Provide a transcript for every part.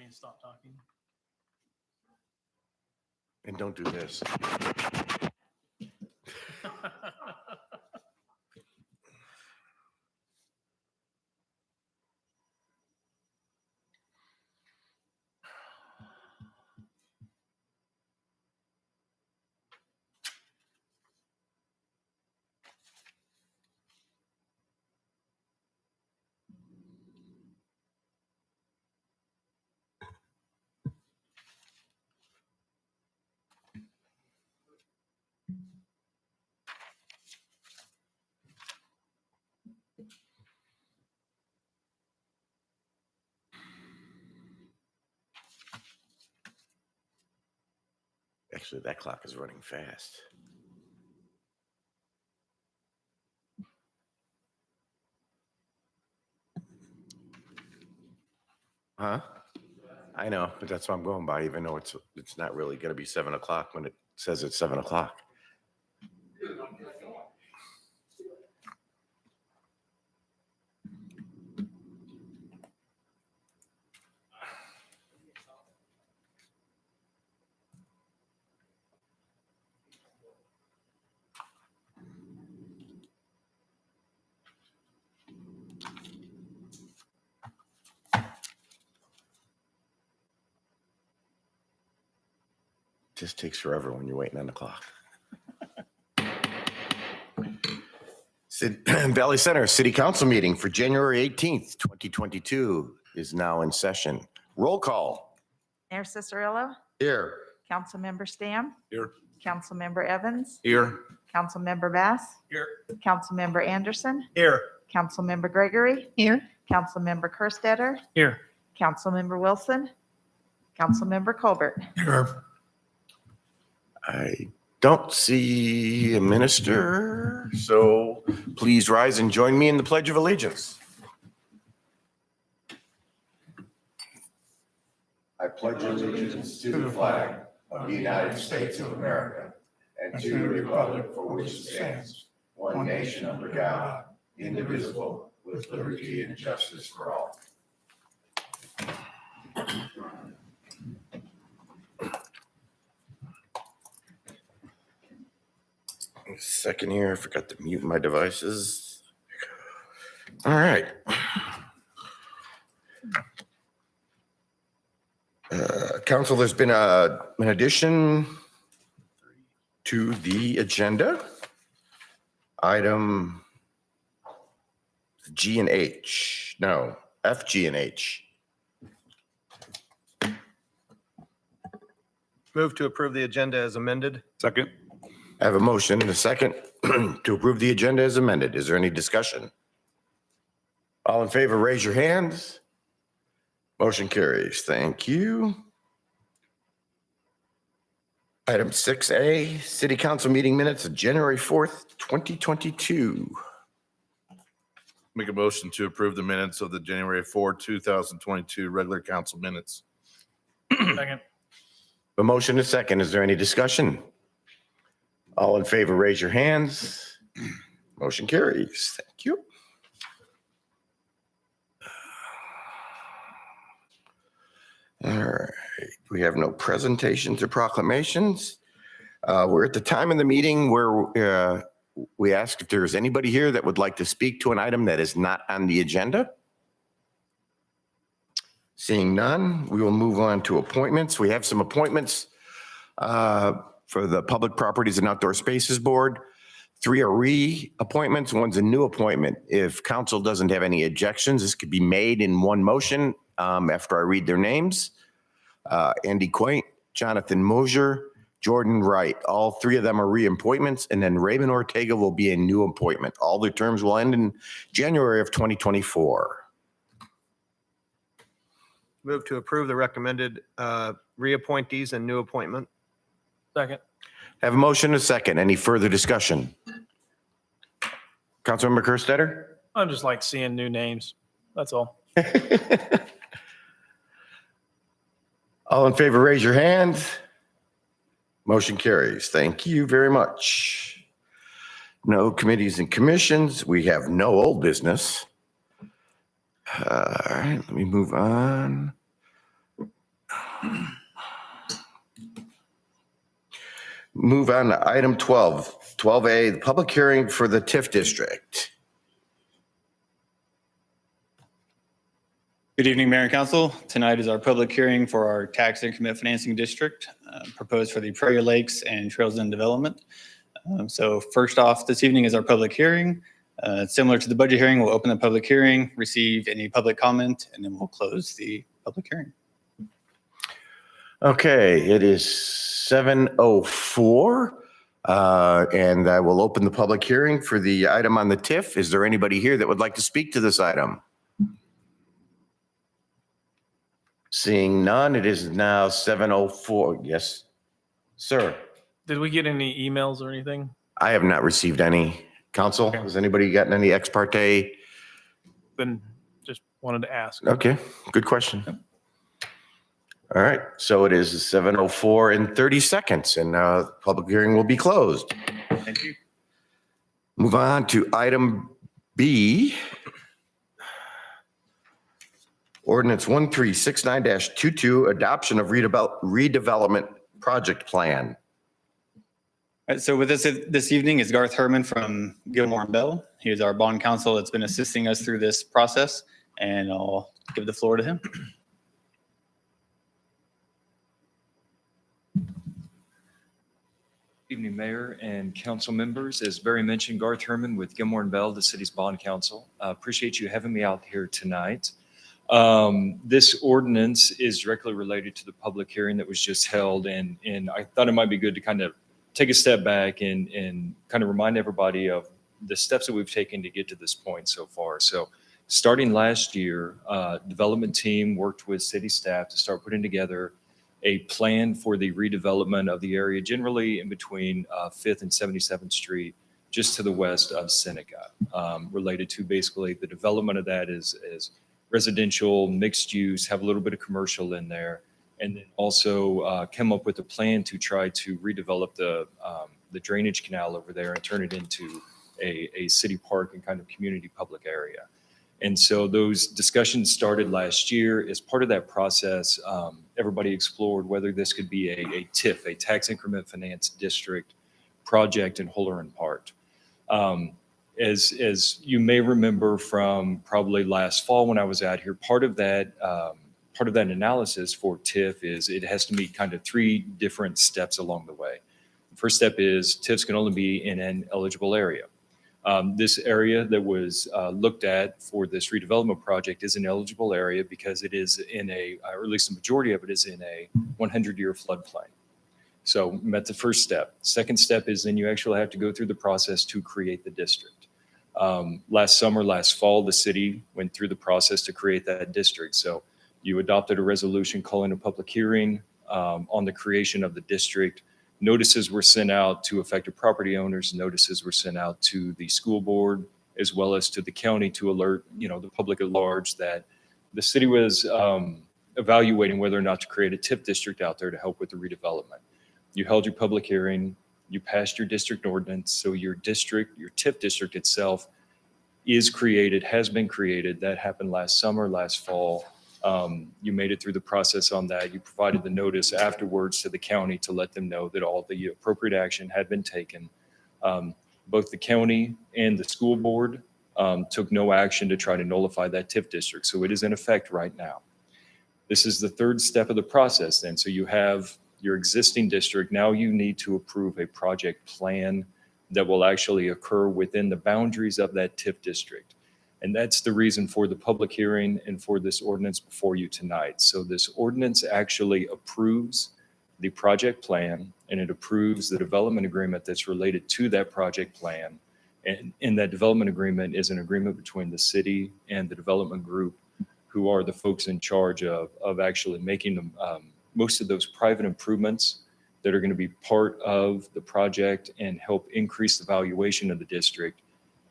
me to stop talking. And don't do this. Actually, that clock is running fast. Huh? I know, but that's what I'm going by, even though it's not really going to be 7 o'clock when it says it's 7 o'clock. Just takes forever when you're waiting on the clock. Valley Center City Council meeting for January 18th, 2022 is now in session. Roll call. Mayor Cicerillo, Here. Councilmember Stamm, Here. Councilmember Evans, Here. Councilmember Bass, Here. Councilmember Anderson, Here. Councilmember Gregory, Here. Councilmember Kerstetter, Here. Councilmember Wilson, Councilmember Colbert. Here. I don't see a minister, so please rise and join me in the Pledge of Allegiance. I pledge allegiance to the flag of the United States of America and to the republic for which it stands, one nation under God, indivisible, with liberty and justice for all. Second here, I forgot to mute my devices. All right. Council, there's been an addition to the agenda. Item G and H. No, F, G, and H. Move to approve the agenda as amended. Second. I have a motion and a second to approve the agenda as amended. Is there any discussion? All in favor, raise your hands. Motion carries. Thank you. Item 6A, City Council meeting minutes of January 4th, 2022. Make a motion to approve the minutes of the January 4, 2022 regular council minutes. Second. A motion and a second. Is there any discussion? All in favor, raise your hands. Motion carries. Thank you. All right. We have no presentations or proclamations. We're at the time in the meeting where we ask if there's anybody here that would like to speak to an item that is not on the agenda. Seeing none, we will move on to appointments. We have some appointments for the Public Properties and Outdoor Spaces Board. 3 are reappointments, 1's a new appointment. If council doesn't have any objections, this could be made in one motion after I read their names. Andy Quaint, Jonathan Mosier, Jordan Wright. All 3 of them are reappointments, and then Raymond Ortega will be a new appointment. All their terms will end in January of 2024. Move to approve the recommended reappointees and new appointment. Second. Have a motion and a second. Any further discussion? Councilmember Kerstetter? I just like seeing new names. That's all. All in favor, raise your hand. Motion carries. Thank you very much. No committees and commissions. We have no old business. All right, let me move on. Move on to item 12, 12A, the public hearing for the TIF district. Good evening, Mayor and Council. Tonight is our public hearing for our tax increment financing district proposed for the Prairie Lakes and Trails End development. So first off, this evening is our public hearing. Similar to the budget hearing, we'll open the public hearing, receive any public comment, and then we'll close the public hearing. Okay, it is 7:04, and I will open the public hearing for the item on the TIF. Is there anybody here that would like to speak to this item? Seeing none, it is now 7:04. Yes, sir. Did we get any emails or anything? I have not received any. Council, has anybody gotten any ex parte? Then just wanted to ask. Okay, good question. All right, so it is 7:04 and 30 seconds, and the public hearing will be closed. Thank you. Move on to item B. Ordinance 1369-22, adoption of redevelopment project plan. All right, so with us this evening is Garth Herman from Gilmore and Bell. He is our bond counsel that's been assisting us through this process, and I'll give the floor to him. Evening, Mayor and council members. As Barry mentioned, Garth Herman with Gilmore and Bell, the city's bond counsel. Appreciate you having me out here tonight. This ordinance is directly related to the public hearing that was just held, and I thought it might be good to kind of take a step back and kind of remind everybody of the steps that we've taken to get to this point so far. So starting last year, development team worked with city staff to start putting together a plan for the redevelopment of the area, generally in between 5th and 77th Street, just to the west of Seneca, related to basically the development of that is residential, mixed use, have a little bit of commercial in there, and then also came up with a plan to try to redevelop the drainage canal over there and turn it into a city park and kind of community public area. And so those discussions started last year. As part of that process, everybody explored whether this could be a TIF, a tax increment finance district project in whole or in part. As you may remember from probably last fall when I was out here, part of that analysis for TIF is it has to meet kind of 3 different steps along the way. The first step is TIFs can only be in an eligible area. This area that was looked at for this redevelopment project is an eligible area because it is in or at least the majority of it is in a 100-year floodplain. So met the first step. Second step is then you actually have to go through the process to create the district. Last fall, the city went through the process to create that district. So you adopted a resolution calling a public hearing on the creation of the district. Notices were sent out to affected property owners. Notices were sent out to the school board as well as to the county to alert, the public at large that the city was evaluating whether or not to create a TIF district out there to help with the redevelopment. You held your public hearing. You passed your district ordinance. So your district, your TIF district itself has been created. That happened last summer, last fall. You made it through the process on that. You provided the notice afterwards to the county to let them know that all the appropriate action had been taken. Both the county and the school board took no action to try to nullify that TIF district. So it is in effect right now. This is the third step of the process then. So you have your existing district. Now you need to approve a project plan that will actually occur within the boundaries of that TIF district. And that's the reason for the public hearing and for this ordinance before you tonight. So this ordinance actually approves the project plan and it approves the development agreement that's related to that project plan. And in that development agreement is an agreement between the city and the development group, who are the folks in charge of actually making them, most of those private improvements that are going to be part of the project and help increase the valuation of the district.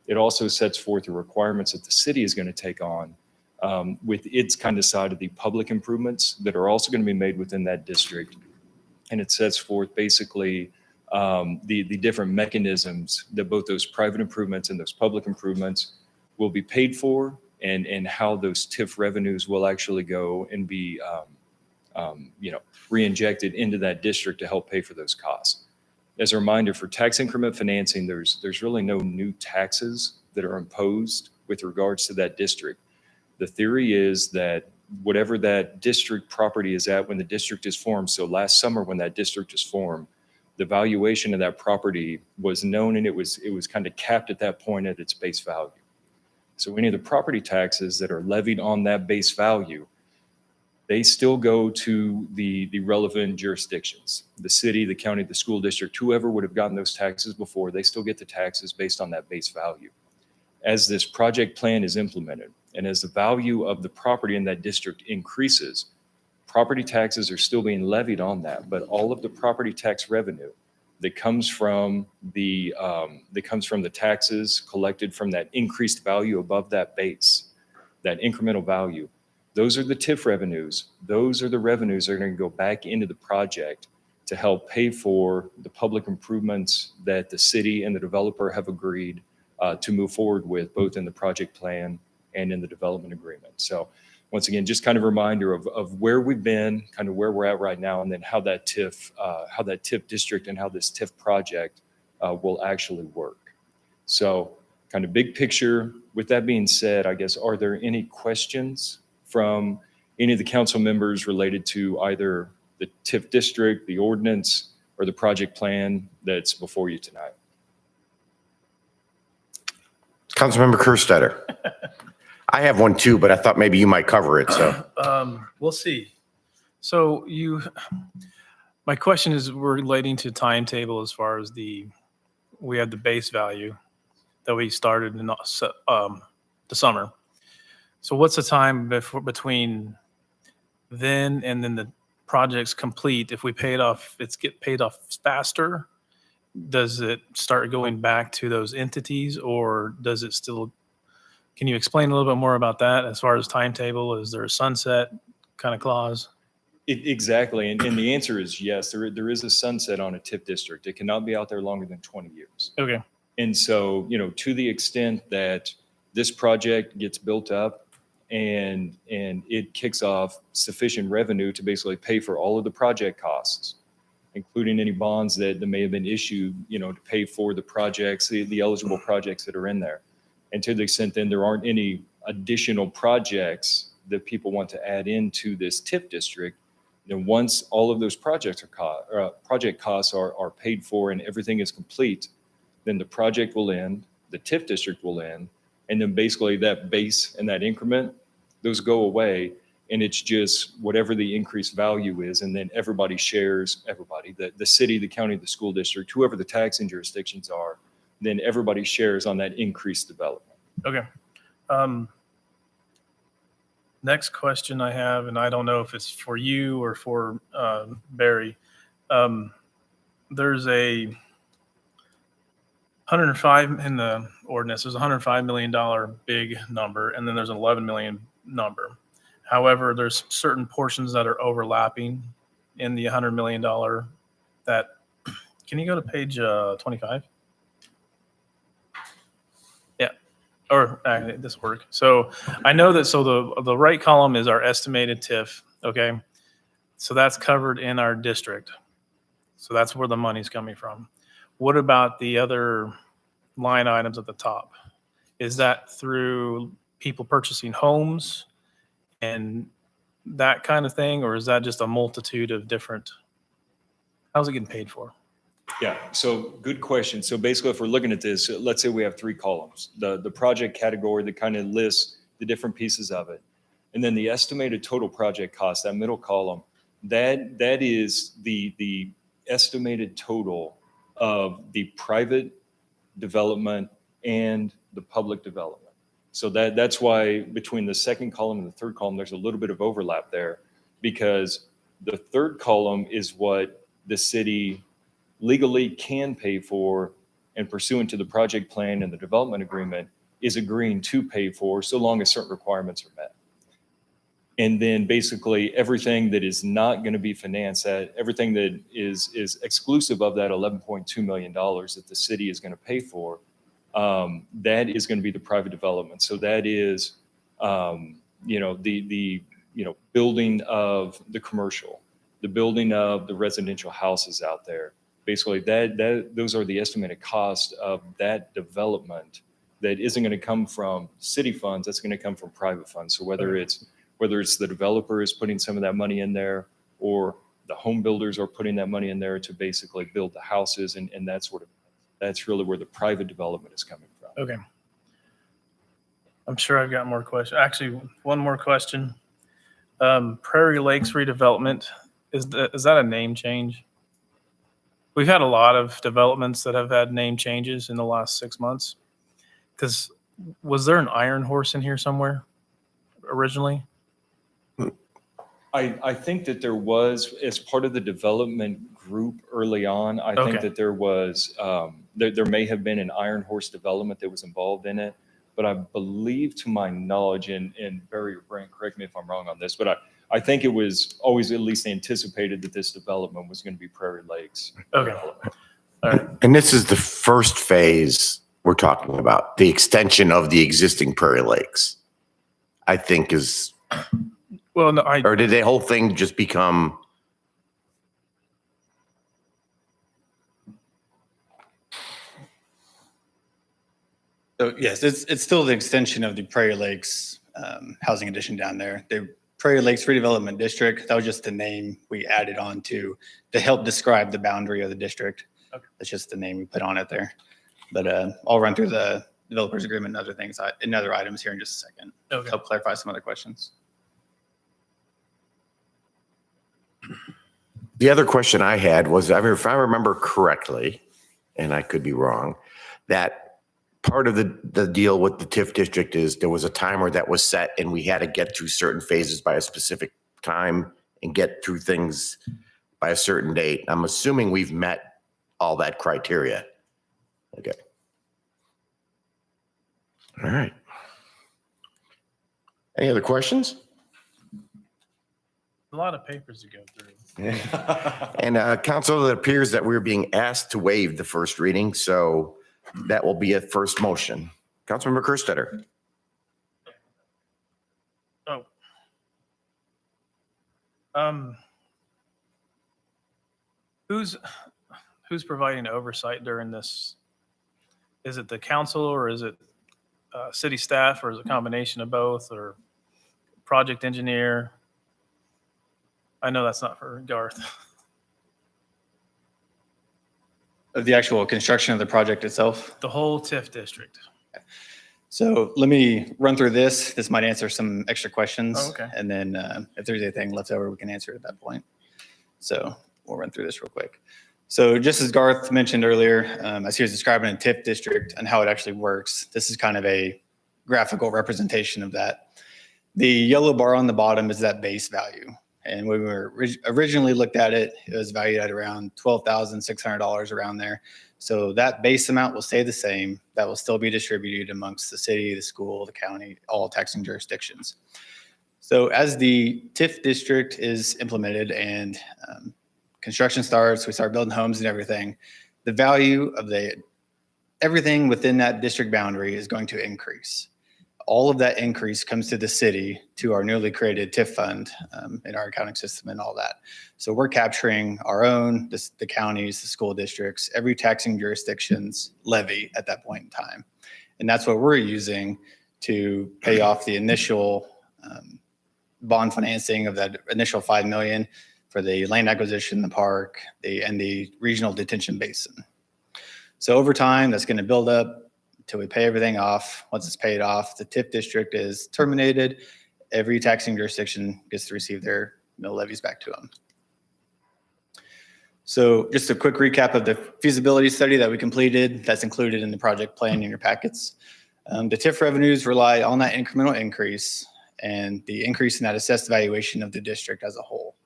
It also sets forth the requirements that the city is going to take on with its kind of side of the public improvements that are also going to be made within that district. And it sets forth basically the different mechanisms that both those private improvements and those public improvements will be paid for, and how those TIF revenues will actually go and be re-injected into that district to help pay for those costs. As a reminder, for tax increment financing, there's really no new taxes that are imposed with regards to that district. The theory is that whatever that district property is at when the district is formed, so last summer when that district is formed, the valuation of that property was known and it was kind of capped at that point at its base value. So any of the property taxes that are levied on that base value, they still go to the relevant jurisdictions, the city, the county, the school district, whoever would have gotten those taxes before, they still get the taxes based on that base value. As this project plan is implemented and as the value of the property in that district increases, property taxes are still being levied on that, but all of the property tax revenue that comes from the taxes collected from that increased value above that base, that incremental value, those are the TIF revenues. Those are the revenues that are going to go back into the project to help pay for the public improvements that the city and the developer have agreed to move forward with, both in the project plan and in the development agreement. So once again, just kind of a reminder of where we've been, kind of where we're at right now, and then how that TIF district and how this TIF project will actually work. So kind of big picture. With that being said, I guess, are there any questions from any of the council members related to either the TIF district, the ordinance, or the project plan that's before you tonight? Councilmember Kerstetter. I have one too, but I thought maybe you might cover it, so. We'll see. So my question is relating to timetable as far as we had the base value that we started in the summer. So what's the time between then and then the project's complete? If we pay it off, get paid off faster. Does it start going back to those entities, or does it still? Can you explain a little bit more about that as far as timetable? Is there a sunset kind of clause? Exactly, and the answer is yes. There is a sunset on a TIF district. It cannot be out there longer than 20 years. Okay. And so, to the extent that this project gets built up and it kicks off sufficient revenue to basically pay for all of the project costs, including any bonds that may have been issued, to pay for the projects, the eligible projects that are in there. And to the extent then there aren't any additional projects that people want to add into this TIF district, then once all of those project costs are paid for and everything is complete, then the project will end, the TIF district will end, and then basically that base and that increment, those go away, and it's just whatever the increased value is, and then everybody shares, the city, the county, the school district, whoever the taxing jurisdictions are, then everybody shares on that increased development. Okay. Next question I have, and I don't know if it's for you or for Barry. There's a 105 in the ordinance. There's a $105 million big number, and then there's an 11 million number. However, there's certain portions that are overlapping in the $100 million that, can you go to page 25? Yeah, or this work. So I know that, so the right column is our estimated TIF, okay? So that's covered in our district. So that's where the money's coming from. What about the other line items at the top? Is that through people purchasing homes and that kind of thing, or is that just a multitude of different? How's it getting paid for? Yeah, so good question. So basically, if we're looking at this, let's say we have three columns. The project category that kind of lists the different pieces of it. And then the estimated total project cost, that middle column, that is the estimated total of the private development and the public development. So that's why between the second column and the third column, there's a little bit of overlap there, because the third column is what the city legally can pay for and pursuant to the project plan and the development agreement is agreeing to pay for so long as certain requirements are met. And then basically everything that is not going to be financed, everything that is exclusive of that $11.2 million that the city is going to pay for, that is going to be the private development. So that is, the building of the commercial, the building of the residential houses out there. Basically, those are the estimated cost of that development that isn't going to come from city funds, that's going to come from private funds. So whether it's the developers putting some of that money in there, or the home builders are putting that money in there to basically build the houses, and that's really where the private development is coming from. Okay. I'm sure I've got more questions. Actually, one more question. Prairie Lakes redevelopment, is that a name change? We've had a lot of developments that have had name changes in the last 6 months. Because was there an Iron Horse in here somewhere originally? I think that there was, as part of the development group early on, I think Okay. that there was, there may have been an Iron Horse development that was involved in it. But I believe, to my knowledge, and Barry or Brent, correct me if I'm wrong on this, but I think it was always at least anticipated that this development was going to be Prairie Lakes. Okay. All right. And this is the first phase we're talking about, the extension of the existing Prairie Lakes, I think is, Well, no, or did the whole thing just become? So yes, it's still the extension of the Prairie Lakes housing addition down there. The Prairie Lakes Redevelopment District, that was just the name we added on to help describe the boundary of the district. Okay. That's just the name we put on it there. But I'll run through the developers agreement and other things, and other items here in just a second. Okay. Help clarify some other questions. The other question I had was, if I remember correctly, and I could be wrong, that part of the deal with the TIF district is there was a timer that was set and we had to get through certain phases by a specific time and get through things by a certain date. I'm assuming we've met all that criteria. Okay. All right. Any other questions? a lot of papers to go through. And council, it appears that we're being asked to waive the first reading, so that will be a first motion. Councilmember Kerstetter. Oh. Who's providing oversight during this? Is it the council or is it city staff or is it a combination of both or project engineer? I know that's not for Garth. Of the actual construction of the project itself. The whole TIF district. So let me run through this. This might answer some extra questions. Oh, okay. And then if there's anything left over, we can answer it at that point. So we'll run through this real quick. So just as Garth mentioned earlier, as he was describing a TIF district and how it actually works, this is kind of a graphical representation of that. The yellow bar on the bottom is that base value. And when we were originally looked at it, it was valued at around $12,600 around there. So that base amount will stay the same. That will still be distributed amongst the city, the school, the county, all taxing jurisdictions. So as the TIF district is implemented and construction starts, we start building homes and everything, the value of everything within that district boundary is going to increase. All of that increase comes to the city, to our newly created TIF fund in our accounting system and all that. So we're capturing our own, the counties, the school districts, every taxing jurisdiction's levy at that point in time. And that's what we're using to pay off the initial bond financing of that initial $5 million for the land acquisition, the park, and the regional detention basin. So over time, that's going to build up until we pay everything off. Once it's paid off, the TIF district is terminated. Every taxing jurisdiction gets to receive their mill levies back to them. So just a quick recap of the feasibility study that we completed. That's included in the project plan in your packets. The TIF revenues rely on that incremental increase and the increase in that assessed valuation of the district as a whole.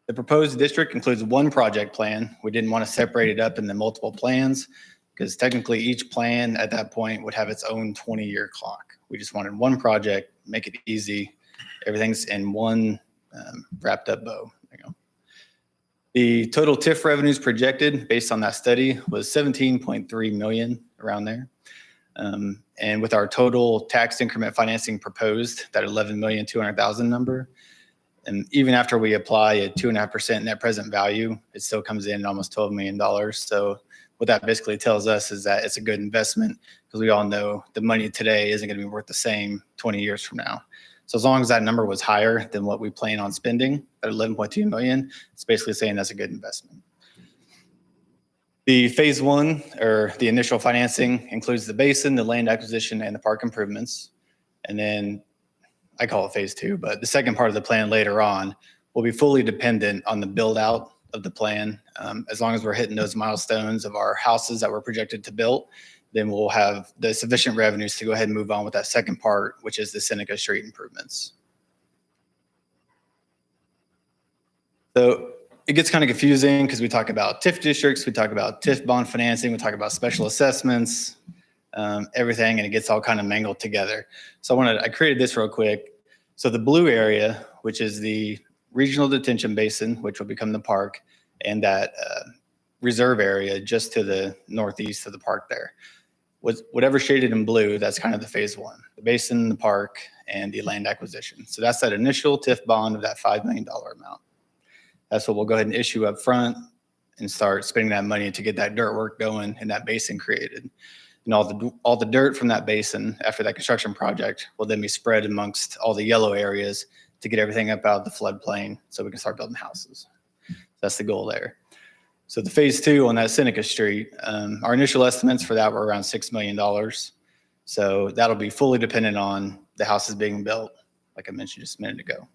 The proposed district includes one project plan. We didn't want to separate it up into multiple plans, because technically each plan at that point would have its own 20-year clock. We just wanted one project, make it easy. Everything's in one wrapped up bow. There you go. The total TIF revenues projected based on that study was 17.3 million, around there. And with our total tax increment financing proposed, that 11,200,000 number, and even after we apply a 2.5% net present value, it still comes in at almost $12 million. So what that basically tells us is that it's a good investment, because we all know the money today isn't going to be worth the same 20 years from now. So as long as that number was higher than what we plan on spending, at 11.2 million, it's basically saying that's a good investment. The phase one, or the initial financing, includes the basin, the land acquisition, and the park improvements. And then I call it phase two, but the second part of the plan later on will be fully dependent on the build out of the plan. As long as we're hitting those milestones of our houses that we're projected to build, then we'll have the sufficient revenues to go ahead and move on with that second part, which is the Seneca Street improvements. So it gets kind of confusing because we talk about TIF districts, we talk about TIF bond financing, we talk about special assessments, everything, and it gets all kind of mangled together. So I created this real quick. So the blue area, which is the regional detention basin, which will become the park, and that reserve area just to the northeast of the park there. Whatever shaded in blue, that's kind of the phase one, the basin, the park, and the land acquisition. So that's that initial TIF bond of that $5 million amount. That's what we'll go ahead and issue up front and start spending that money to get that dirt work going and that basin created. And all the dirt from that basin after that construction project will then be spread amongst all the yellow areas to get everything up out of the floodplain so we can start building houses. That's the goal there. So the phase two on that Seneca Street, our initial estimates for that were around $6 million. So that'll be fully dependent on the houses being built, like I mentioned just a minute ago.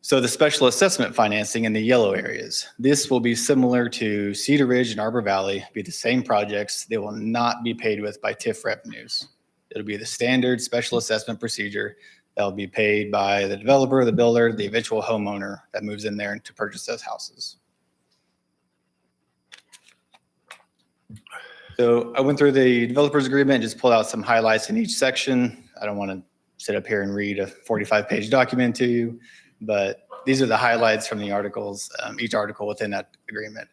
So the special assessment financing in the yellow areas, this will be similar to Cedar Ridge and Arbor Valley, be the same projects. They will not be paid with by TIF revenues. It'll be the standard special assessment procedure that will be paid by the developer, the builder, the eventual homeowner that moves in there to purchase those houses. So I went through the developers agreement, just pulled out some highlights in each section. I don't want to sit up here and read a 45-page document to you, but these are the highlights from the articles, each article within that agreement.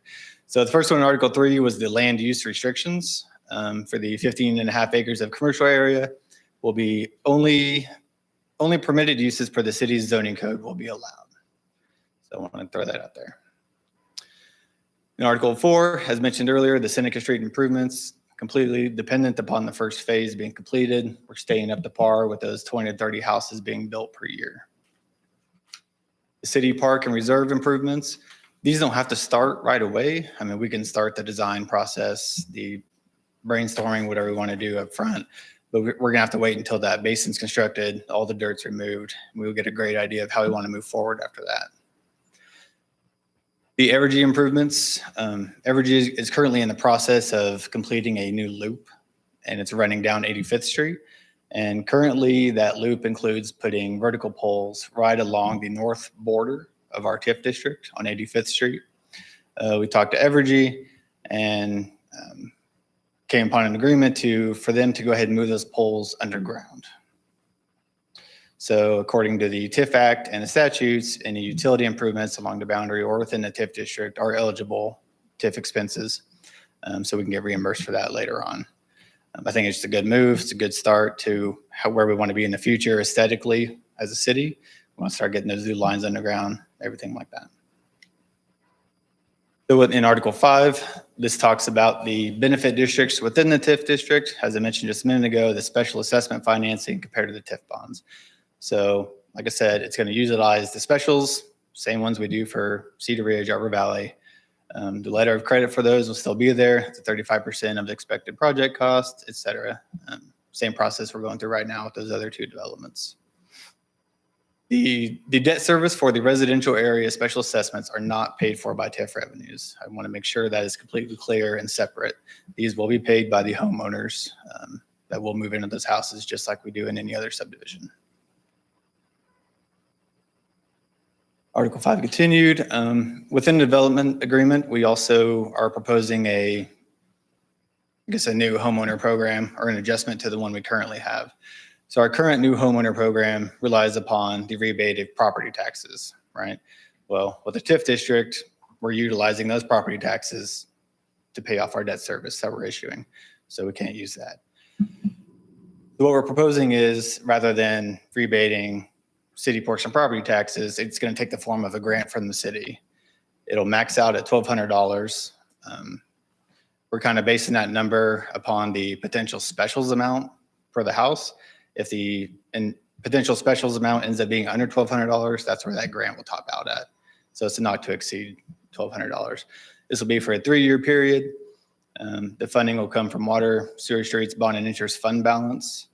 So the first one in Article 3 was the land use restrictions for the 15.5 acres of commercial area will be only permitted uses per the city's zoning code will be allowed. So I want to throw that out there. In Article 4, as mentioned earlier, the Seneca Street improvements, completely dependent upon the first phase being completed. We're staying up to par with those 20 to 30 houses being built per year. The city park and reserve improvements, these don't have to start right away. I mean, we can start the design process, the brainstorming, whatever we want to do up front, but we're going to have to wait until that basin's constructed, all the dirt's removed. We'll get a great idea of how we want to move forward after that. The Evergy improvements, Evergy is currently in the process of completing a new loop, and it's running down 85th Street. And currently that loop includes putting vertical poles right along the north border of our TIF district on 85th Street. We talked to Evergy and came upon an agreement for them to go ahead and move those poles underground. So according to the TIF Act and the statutes, any utility improvements along the boundary or within the TIF district are eligible TIF expenses. So we can get reimbursed for that later on. I think it's just a good move. It's a good start to where we want to be in the future aesthetically as a city. We want to start getting those new lines underground, everything like that. So in Article 5, this talks about the benefit districts within the TIF district. As I mentioned just a minute ago, the special assessment financing compared to the TIF bonds. So like I said, it's going to utilize the specials, same ones we do for Cedar Ridge, Arbor Valley. The letter of credit for those will still be there. It's 35% of the expected project cost, et cetera. Same process we're going through right now with those other two developments. The debt service for the residential area special assessments are not paid for by TIF revenues. I want to make sure that is completely clear and separate. These will be paid by the homeowners that will move into those houses just like we do in any other subdivision. Article 5 continued. Within the development agreement, we also are proposing a new homeowner program or an adjustment to the one we currently have. So our current new homeowner program relies upon the rebate of property taxes, right? Well, with the TIF district, we're utilizing those property taxes to pay off our debt service that we're issuing. So we can't use that. What we're proposing is, rather than rebating city portion property taxes, it's going to take the form of a grant from the city. It'll max out at $1,200. We're kind of basing that number upon the potential specials amount for the house. If the potential specials amount ends up being under $1,200, that's where that grant will top out at. So it's not to exceed $1,200. This will be for a 3-year period. The funding will come from water, sewer, streets, bond and interest fund balance.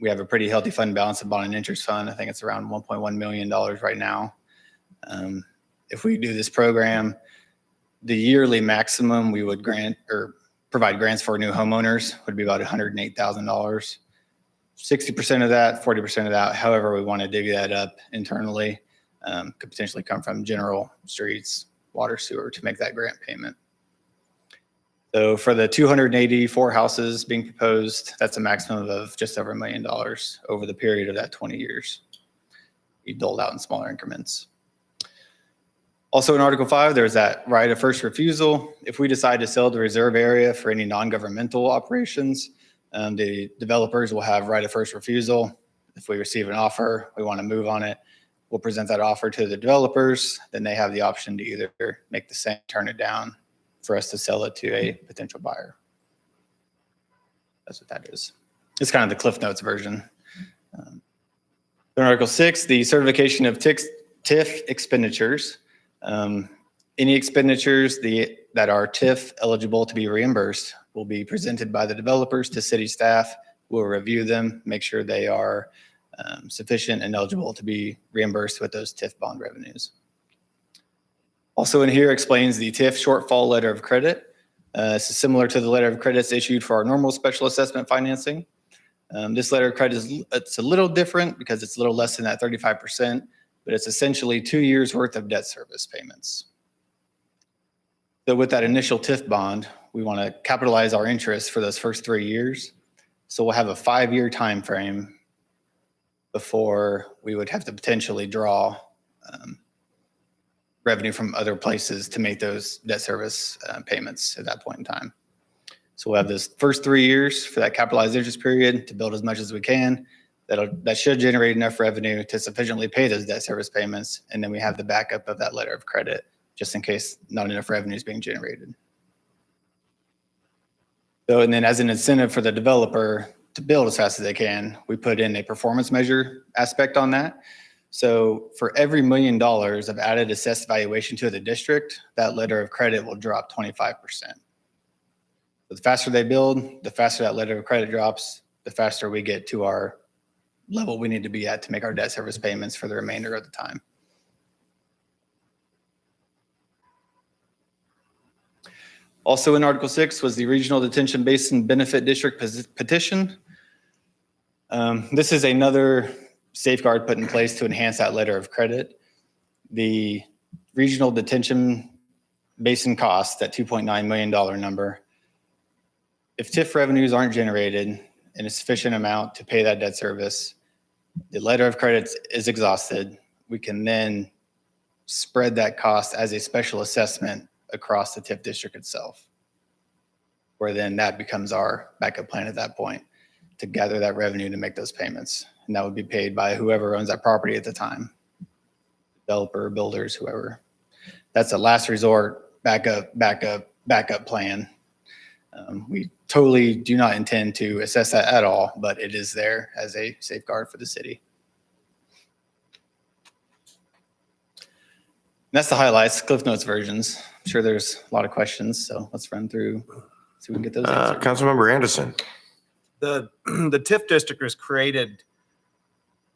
We have a pretty healthy fund balance of bond and interest fund. I think it's around $1.1 million right now. If we do this program, the yearly maximum we would grant or provide grants for new homeowners would be about $108,000. 60% of that, 40% of that, however we want to divvy that up internally, could potentially come from general streets, water, sewer to make that grant payment. So for the 284 houses being proposed, that's a maximum of just over $1 million over the period of that 20 years. We doled out in smaller increments. Also in Article 5, there's that right of first refusal. If we decide to sell the reserve area for any non-governmental operations, the developers will have right of first refusal. If we receive an offer, we want to move on it, we'll present that offer to the developers. Then they have the option to either make the same, turn it down, for us to sell it to a potential buyer. That's what that is. It's kind of the Cliff Notes version. In Article 6, the certification of TIF expenditures. Any expenditures that are TIF eligible to be reimbursed will be presented by the developers to city staff. We'll review them, make sure they are sufficient and eligible to be reimbursed with those TIF bond revenues. Also in here explains the TIF shortfall letter of credit. This is similar to the letter of credits issued for our normal special assessment financing. This letter of credit it's a little different because it's a little less than that 35%, but it's essentially 2 years worth of debt service payments. So with that initial TIF bond, we want to capitalize our interest for those first 3 years. So we'll have a 5-year time frame before we would have to potentially draw revenue from other places to make those debt service payments at that point in time. So we'll have this first 3 years for that capitalized interest period to build as much as we can. That should generate enough revenue to sufficiently pay those debt service payments. And then we have the backup of that letter of credit just in case not enough revenue is being generated. So, and then as an incentive for the developer to build as fast as they can, we put in a performance measure aspect on that. So for every $1 million of added assessed valuation to the district, that letter of credit will drop 25%. So the faster they build, the faster that letter of credit drops, the faster we get to our level we need to be at to make our debt service payments for the remainder of the time. Also in Article 6 was the Regional Detention Basin Benefit District petition. This is another safeguard put in place to enhance that letter of credit. The regional detention basin cost, that $2.9 million number, if TIF revenues aren't generated in a sufficient amount to pay that debt service, the letter of credit is exhausted. We can then spread that cost as a special assessment across the TIF district itself, where then that becomes our backup plan at that point to gather that revenue to make those payments. And that would be paid by whoever owns that property at the time, developer, builders, whoever. That's a last resort backup plan. We totally do not intend to assess that at all, but it is there as a safeguard for the city. And that's the highlights, Cliff Notes versions. I'm sure there's a lot of questions, so let's run through, see if we can get those answered. Councilmember Anderson. The TIF district was created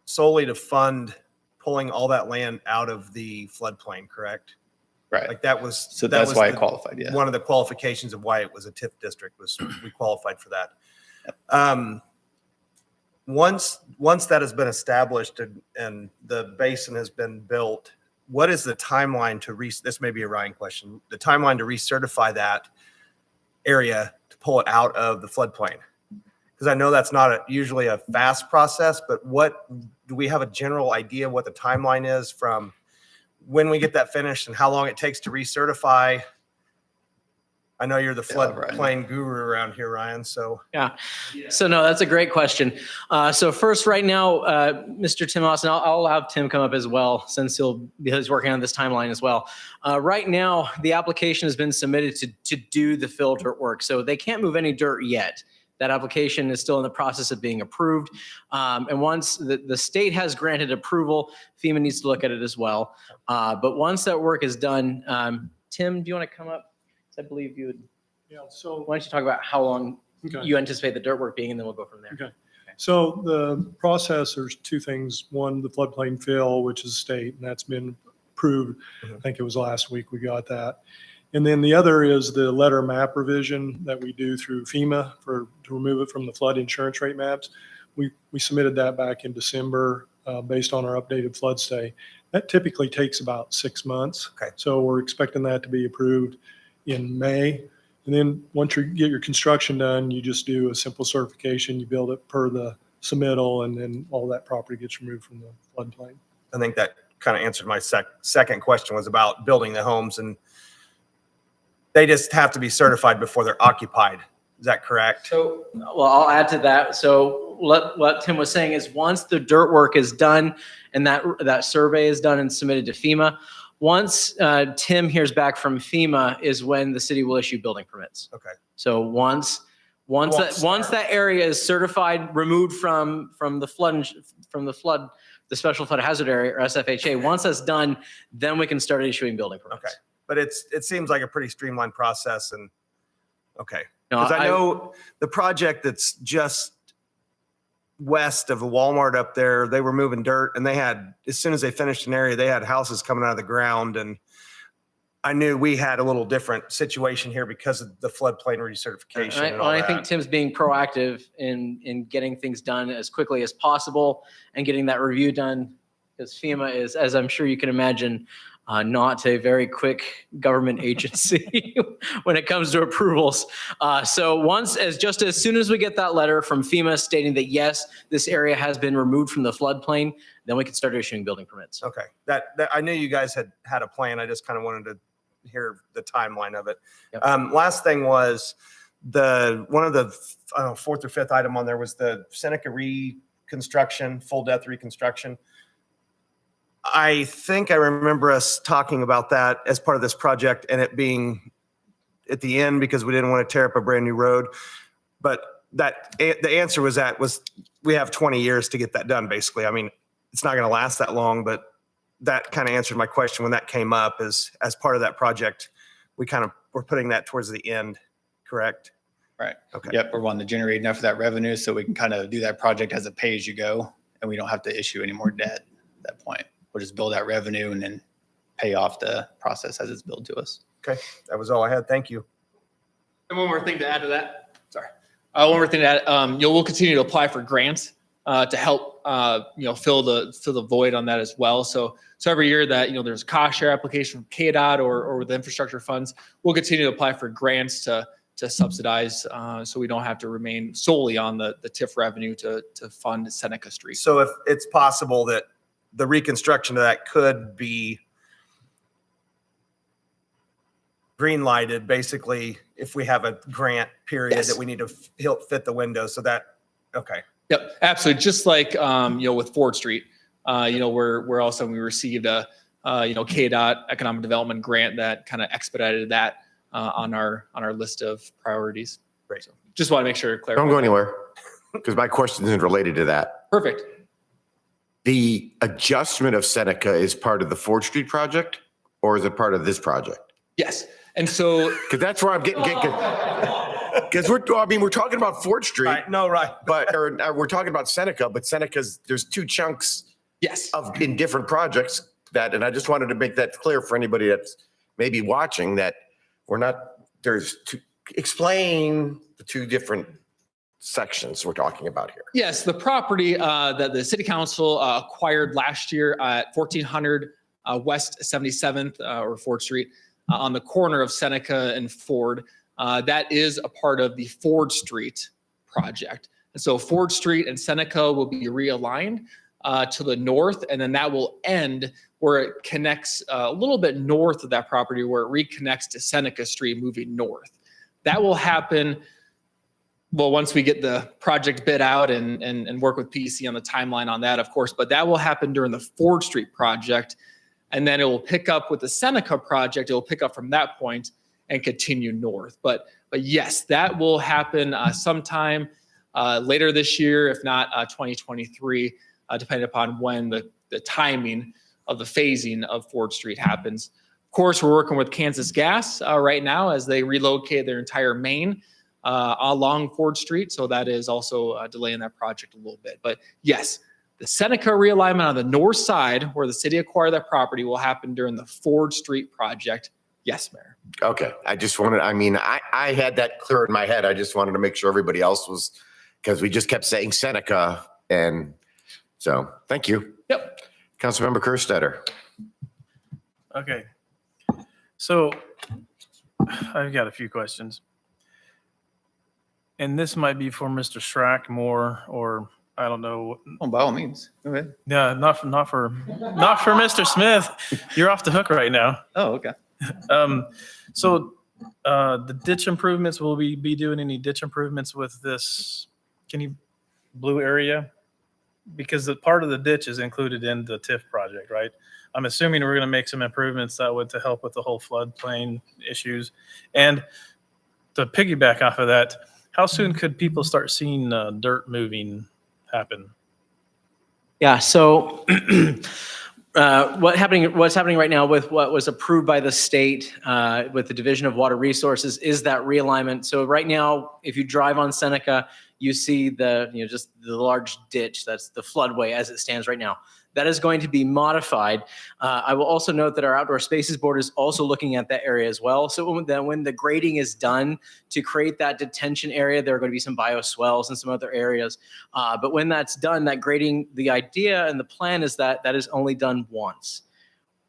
solely to fund pulling all that land out of the floodplain, correct? Right. Like that was. So that that's was why it qualified, yeah. One of the qualifications of why it was a TIF district was we qualified for that. Once that has been established and the basin has been built, what is the timeline to this may be a Ryan question, the timeline to recertify that area to pull it out of the floodplain? Because I know that's not usually a fast process, but do we have a general idea what the timeline is from when we get that finished and how long it takes to recertify I know you're the Ryan. floodplain guru around here, Ryan, so. So no, that's a great question. So first, right now, Mr. Tim Austin, I'll have Tim come up as well, since he's working on this timeline as well. Right now, the application has been submitted to do the fill dirt work. So they can't move any dirt yet. That application is still in the process of being approved. And once the state has granted approval, FEMA needs to look at it as well. But once that work is done, Tim, do you want to come up? I believe you would. Yeah, so, Why don't you talk about how long okay. you anticipate the dirt work being, and then we'll go from there. Okay. So the process, there's two things. One, the floodplain fill, which is state, and that's been approved. I think it was last week we got that. And then the other is the letter map revision that we do through FEMA to remove it from the flood insurance rate maps. We submitted that back in December based on our updated flood stay. That typically takes about 6 months. Okay. So we're expecting that to be approved in May. And then once you get your construction done, you just do a simple certification. You build it per the submittal, and then all that property gets removed from the floodplain. I think that kind of answered my second question, was about building the homes, and they just have to be certified before they're occupied. Is that correct? So, well, I'll add to that. So what Tim was saying is, once the dirt work is done and that survey is done and submitted to FEMA, once Tim hears back from FEMA is when the city will issue building permits. Okay. So once that area is certified, removed from the special flood hazard area, or SFHA, once that's done, then we can start issuing building permits. Okay. But it seems like a pretty streamlined process, and okay. No, Because I know the project that's just west of the Walmart up there, they were moving dirt, and they had, as soon as they finished an area, they had houses coming out of the ground, and I knew we had a little different situation here because of the floodplain recertification and all I that. think Tim's being proactive in getting things done as quickly as possible and getting that review done, because FEMA is, as I'm sure you can imagine, not a very quick government agency when it comes to approvals. So as soon as we get that letter from FEMA stating that, yes, this area has been removed from the floodplain, then we can start issuing building permits. Okay, that I knew you guys had a plan. I just kind of wanted to hear the timeline of it. Yep. Last thing was one of the fourth or fifth item on there was the Seneca reconstruction, full depth reconstruction. I think I remember us talking about that as part of this project, and it being at the end because we didn't want to tear up a brand new road. But the answer was we have 20 years to get that done, basically. I mean, it's not going to last that long, but that kind of answered my question when that came up. As part of that project, we're putting that towards the end, correct? Right. Okay. Yep. We're wanting to generate enough of that revenue so we can kind of do that project as a pay as you go, and we don't have to issue any more debt at that point. We'll just build that revenue and then pay off the process as it's billed to us. Okay, that was all I had. Thank you. And one more thing to add to that. Sorry. One more thing to add. We'll continue to apply for grants to help fill the void on that as well. So every year that there's a cost share application from KDOT or with the infrastructure funds, we'll continue to apply for grants to subsidize so we don't have to remain solely on the TIF revenue to fund Seneca Street. So if it's possible that the reconstruction of that could be green lighted, basically, if we have a grant period Yes. that we need to fit the window, so that, okay. Yep, absolutely. Just like with Ford Street, we're also, we received a KDOT economic development grant that kind of expedited that on our list of priorities. Great. So just want to make sure to clarify. Don't go anywhere, because my question isn't related to that. Perfect. The adjustment of Seneca is part of the Ford Street project, or is it part of this project? Yes. And so, Because that's where I'm getting, because we're talking about Ford Street, Right, no, right. but we're talking about Seneca, but Seneca's, there's two chunks yes. in different projects and I just wanted to make that clear for anybody that's maybe watching, that explain the two different sections we're talking about here. Yes, the property that the city council acquired last year at 1400 West 77th or Ford Street on the corner of Seneca and Ford, that is a part of the Ford Street project. And so Ford Street and Seneca will be realigned to the north, and then that will end where it connects a little bit north of that property, where it reconnects to Seneca Street moving north. that will happen. Well, once we get the project bid out and work with PC on the timeline on that, of course, but that will happen during the Ford Street project. And then it will pick up with the Seneca project. It will pick up from that point and continue north. But yes, that will happen sometime later this year, if not 2023, depending upon when the timing of the phasing of Ford Street happens. Of course, we're working with Kansas Gas right now as they relocate their entire main along Ford Street. So that is also delaying that project a little bit. But yes, the Seneca realignment on the north side where the city acquired that property will happen during the Ford Street project. Yes, Mayor. Okay, I just wanted, I had that clear in my head. I just wanted to make sure everybody else was, because we just kept saying Seneca. And so, thank you. Yep. Councilmember Kerstetter. Okay. So I've got a few questions. And this might be for Mr. Schrack more, or I don't know. Oh, by all means. Go ahead. Yeah, not for Mr. Smith. You're off the hook right now. Oh, okay. So the ditch improvements, will we be doing any ditch improvements with this blue area? Because the part of the ditch is included in the TIF project, right? I'm assuming we're going to make some improvements that would to help with the whole floodplain issues. And to piggyback off of that, how soon could people start seeing dirt moving happen? Yeah, so what's happening right now with what was approved by the state with the Division of Water Resources is that realignment. So right now, if you drive on Seneca, you see just the large ditch. That's the floodway as it stands right now. That is going to be modified. I will also note that our Outdoor Spaces Board is also looking at that area as well. So when the grading is done to create that detention area, there are going to be some bioswells and some other areas. But when that's done, that grading, the idea and the plan is that that is only done once.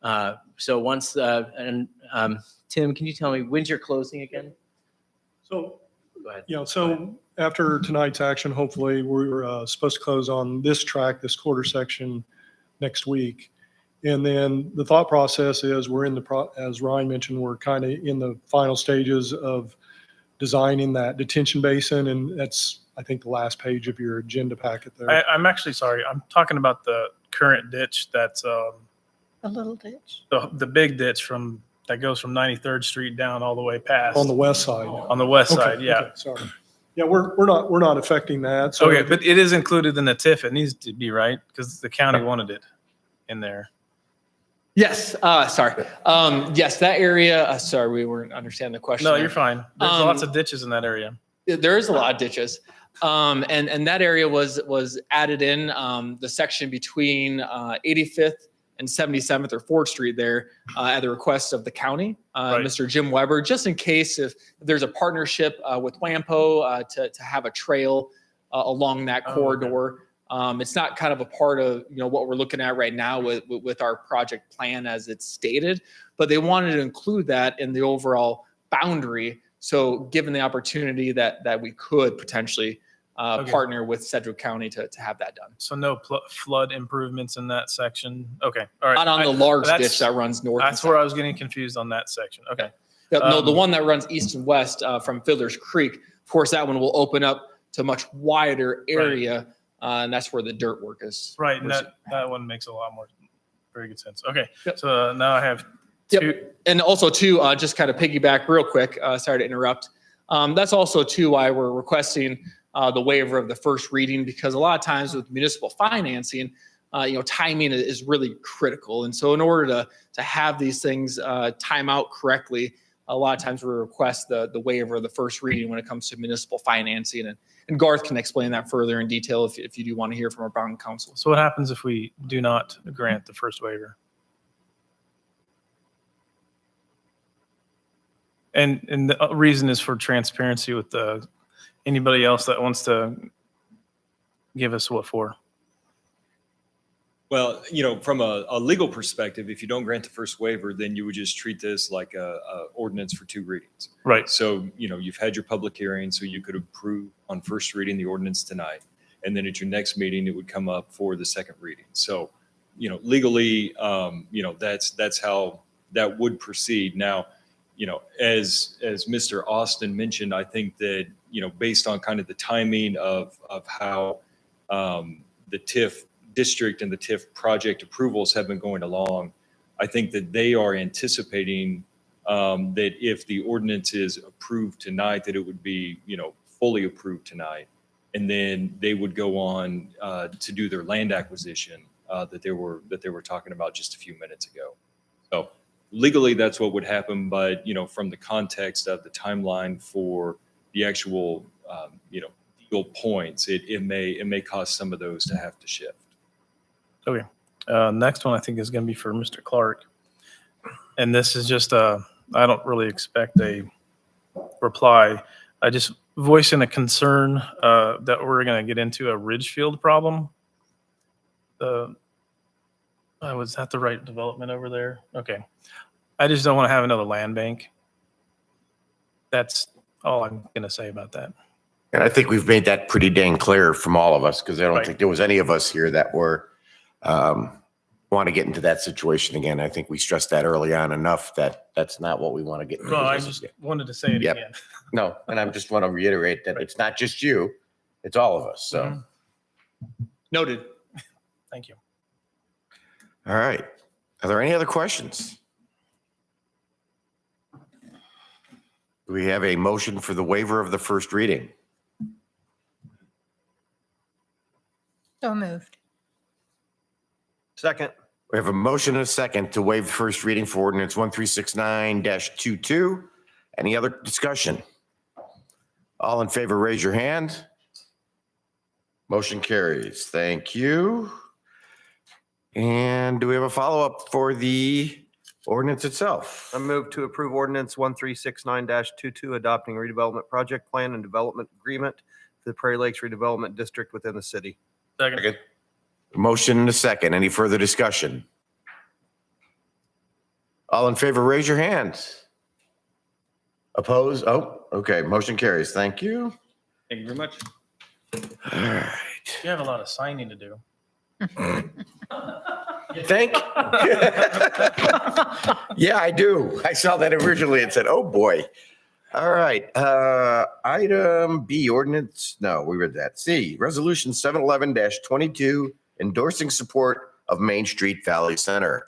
So once, Tim, can you tell me, when's your closing again? So, Go ahead. so after tonight's action, hopefully we're supposed to close on this track, this quarter section next week. And then the thought process is we're as Ryan mentioned, we're kind of in the final stages of designing that detention basin. And that's, I think, the last page of your agenda packet there. I'm actually sorry. I'm talking about the current ditch that's A little ditch. the big ditch that goes from 93rd Street down all the way past. On the west side. On the west Okay, side, yeah. okay, sorry. Yeah, we're not affecting that. So Okay, but it is included in the TIF. It needs to be, right? Because the county wanted it in there. Yes, sorry. Yes, that area, sorry, we weren't understanding the question. No, there. you're fine. There's lots of ditches in that area. There is a lot of ditches. And that area was added in, the section between 85th and 77th or 4th Street there at the request of the county, Right. Mr. Jim Weber, just in case if there's a partnership with WAMPO to have a trail along that Oh, corridor. It's not kind of a part of what we're looking at right now with our project plan as it's stated, but they wanted to include that in the overall boundary. So given the opportunity that we could potentially Okay. partner with Sedgwick County to have that done. So no flood improvements in that section? Okay, all right. Not on the large that's- ditch that runs north. and That's where south. I was getting confused on that section. Okay. Yep, no, the Um, one that runs east and west from Fiddler's Creek, of course, that one will open up to a much wider area, and that's where the dirt work is. Right, and that one makes a lot more, very good sense. Okay, Yep. so now I have Yep. two. And also too, just kind of piggyback real quick, sorry to interrupt. That's also too why we're requesting the waiver of the first reading, because a lot of times with municipal financing, timing is really critical. And so in order to have these things time out correctly, a lot of times we request the waiver of the first reading when it comes to municipal financing. And Garth can explain that further in detail if you do want to hear from our bond counsel. So what happens if we do not grant the first waiver? And the reason is for transparency with anybody else that wants to give us what for. Well, from a legal perspective, if you don't grant the first waiver, then you would just treat this like a ordinance for 2 readings. Right. So, you've had your public hearing, so you could approve on first reading the ordinance tonight. And then at your next meeting, it would come up for the second reading. So, legally, that's how that would proceed. Now, as Mr. Austin mentioned, I think that, based on kind of the timing of how the TIF district and the TIF project approvals have been going along, I think that they are anticipating that if the ordinance is approved tonight, that it would be, fully approved tonight. And then they would go on to do their land acquisition that they were talking about just a few minutes ago. So legally, that's what would happen. But, from the context of the timeline for the actual, legal points, it may cause some of those to have to shift. Okay. Next one I think is going to be for Mr. Clark. And this is just, I don't really expect a reply. I just voicing a concern that we're going to get into a Ridgefield problem. Was that the right development over there? Okay. I just don't want to have another land bank. That's all I'm going to say about that. And I think we've made that pretty dang clear from all of us, because I don't Right. think there was any of us here that were want to get into that situation again. I think we stressed that early on enough that that's not what we want to get into. No, I just wanted to say it Yep. again. No, and I just want to reiterate that it's not just you, it's all of us. So, Mhm. Noted. Thank you. all right. Are there any other questions? Do we have a motion for the waiver of the first reading? So moved. Second. We have a motion and a second to waive the first reading for ordinance 1369-22. Any other discussion? All in favor, raise your hand. Motion carries. Thank you. And do we have a follow-up for the ordinance itself? I move to approve ordinance 1369-22, adopting redevelopment project plan and development agreement for the Prairie Lakes redevelopment district within the city. Second. Motion and a second. Any further discussion? All in favor, raise your hand. Opposed? Oh, okay. Motion carries. Thank you. Thank you very much. All right. You have a lot of signing to do. You think? Yeah, I do. I saw that originally and said, oh, boy. All right. Item B, ordinance. No, we read that. C, resolution 711-22, endorsing support of Main Street Valley Center.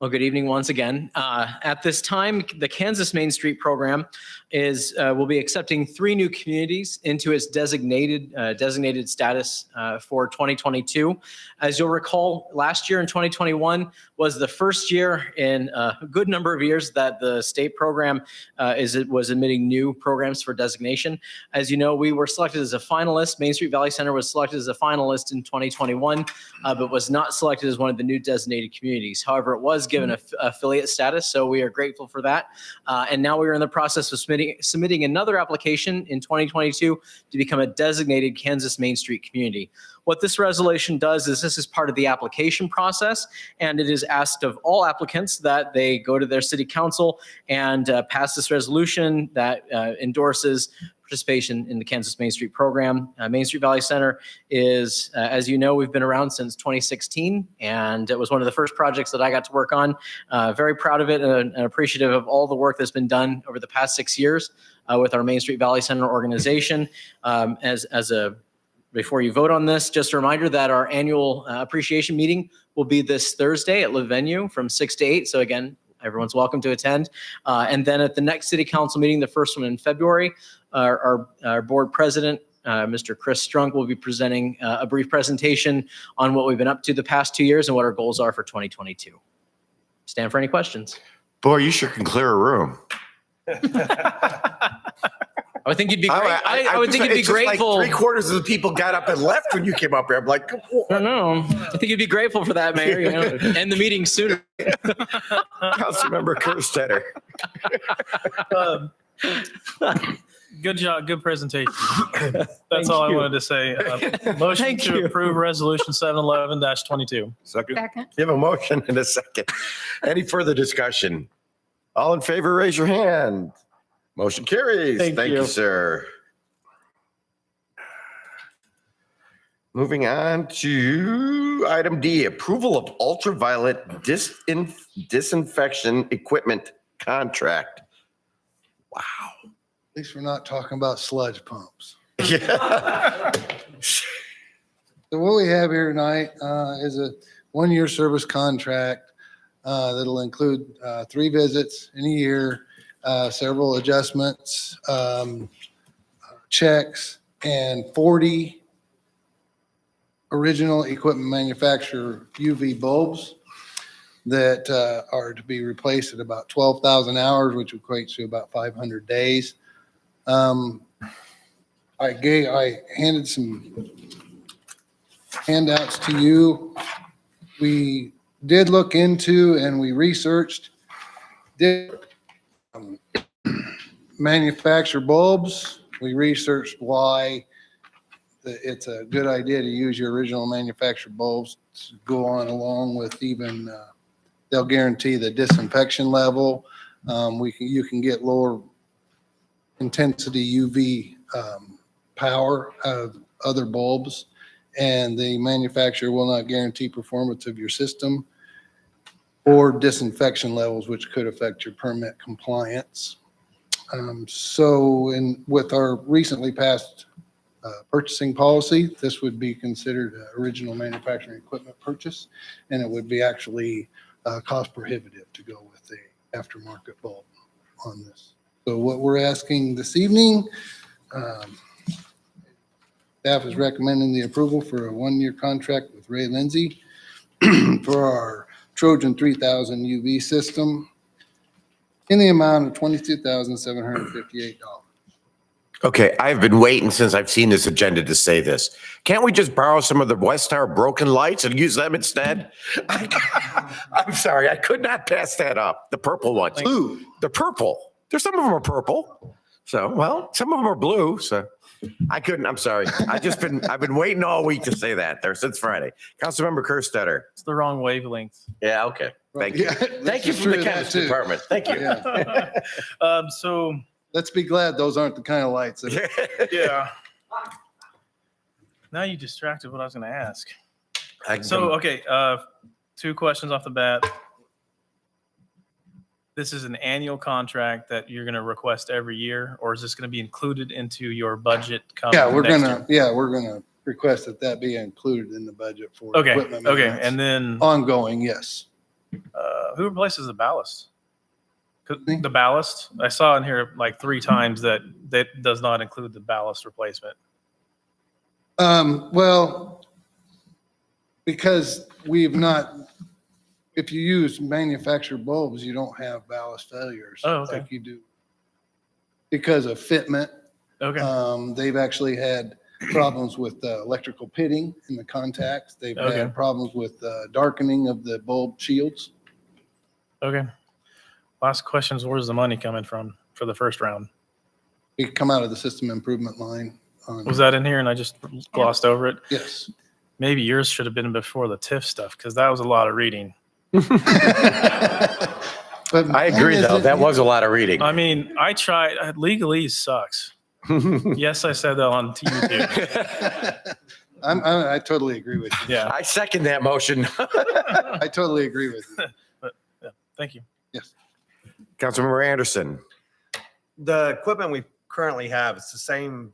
Well, good evening once again. At this time, the Kansas Main Street program will be accepting 3 new communities into its designated status for 2022. As you'll recall, last year in 2021 was the first year in a good number of years that the state program was admitting new programs for designation. As you know, we were selected as a finalist. Main Street Valley Center was selected as a finalist in 2021, but was not selected as one of the new designated communities. However, it was given affiliate status, so we are grateful for that. And now we are in the process of submitting another application in 2022 to become a designated Kansas Main Street community. What this resolution does is this is part of the application process, and it is asked of all applicants that they go to their city council and pass this resolution that endorses participation in the Kansas Main Street program. Main Street Valley Center is, as you know, we've been around since 2016, and it was one of the first projects that I got to work on. Very proud of it and appreciative of all the work that's been done over the past 6 years with our Main Street Valley Center organization. Before you vote on this, just a reminder that our annual appreciation meeting will be this Thursday at Le Venue from 6 to 8. So again, everyone's welcome to attend. And then at the next city council meeting, the first one in February, our board president, Mr. Chris Strunk, will be presenting a brief presentation on what we've been up to the past 2 years and what our goals are for 2022. Stand for any questions. Boy, you sure can clear a room. I would think you'd be great. I would think you'd be it's just grateful. Like 3/4 of the people got up and left when you came up here. I'm like, I don't know. I think you'd be grateful for that, Mayor. You know, end the meeting sooner. Councilmember Kerstetter. Good job. Good presentation. That's all I wanted to say. Motion Thank to you. approve resolution 711-22. Second. Second. You have a motion and a second. Any further discussion? All in favor, raise your hand. Motion carries. Thank you, you. sir. Moving on to item D, approval of ultraviolet disinfection equipment contract. least we're not talking about sludge pumps. Yeah. So what we have here tonight is a one-year service contract that'll include 3 visits in a year, several adjustments, checks, and 40 original equipment manufacturer UV bulbs that are to be replaced at about 12,000 hours, which equates to about 500 days. I handed some handouts to you. We did look into and we researched manufacture bulbs. We researched why it's a good idea to use your original manufactured bulbs to go on along with even, they'll guarantee the disinfection level. You can get lower intensity UV power of other bulbs, and the manufacturer will not guarantee performance of your system or disinfection levels, which could affect your permit compliance. With our recently passed purchasing policy, this would be considered an original manufacturing equipment purchase, and it would be actually cost prohibitive to go with the aftermarket bulb on this. So what we're asking this evening, staff is recommending the approval for a 1-year contract with Ray Lindsay for our Trojan 3000 UV system in the amount of $22,758. Okay, I've been waiting since I've seen this agenda to say this. Can't we just borrow some of the West Tower broken lights and use them instead? I'm sorry, I could not pass that up. The purple ones. Blue. The purple. There's some of them are purple. So, well, some of them are blue. So I couldn't, I'm sorry. I've been waiting all week to say that there since Friday. Councilmember Kerstetter. It's the wrong wavelength. Yeah, okay. Thank you. Yeah, Thank you this is from the true, that chemistry too. department. Thank you. Yeah. So, Let's be glad those aren't the kind of lights that yeah. Now you distracted what I was going to ask. So, okay, 2 questions off the bat. This is an annual contract that you're going to request every year, or is this going to be included into your budget? we're next year? gonna request that be included in the budget for Okay, equipment okay, maintenance. and then Ongoing, yes. who replaces the ballast? 'Cause Me. the ballast, I saw in here like 3 times that does not include the ballast replacement. Well, because if you use manufactured bulbs, you don't have ballast failures. Oh, okay. Like you do. Because of fitment, Okay, they've actually had problems with electrical pitting in the contacts. They've Okay. had problems with darkening of the bulb shields. okay. Last question is, where's the money coming from for the first round? It come out of the system improvement line. Was that in here and I just glossed over it? Yes. Maybe yours should have been before the TIF stuff, because that was a lot of reading. But I agree, though. That was a lot of reading. I mean, I tried, legalese sucks. Yes, I said that on TV. I totally agree with you. Yeah, I second that motion. I totally agree with you. thank you. Yes. Councilmember Anderson. The equipment we currently have, it's the same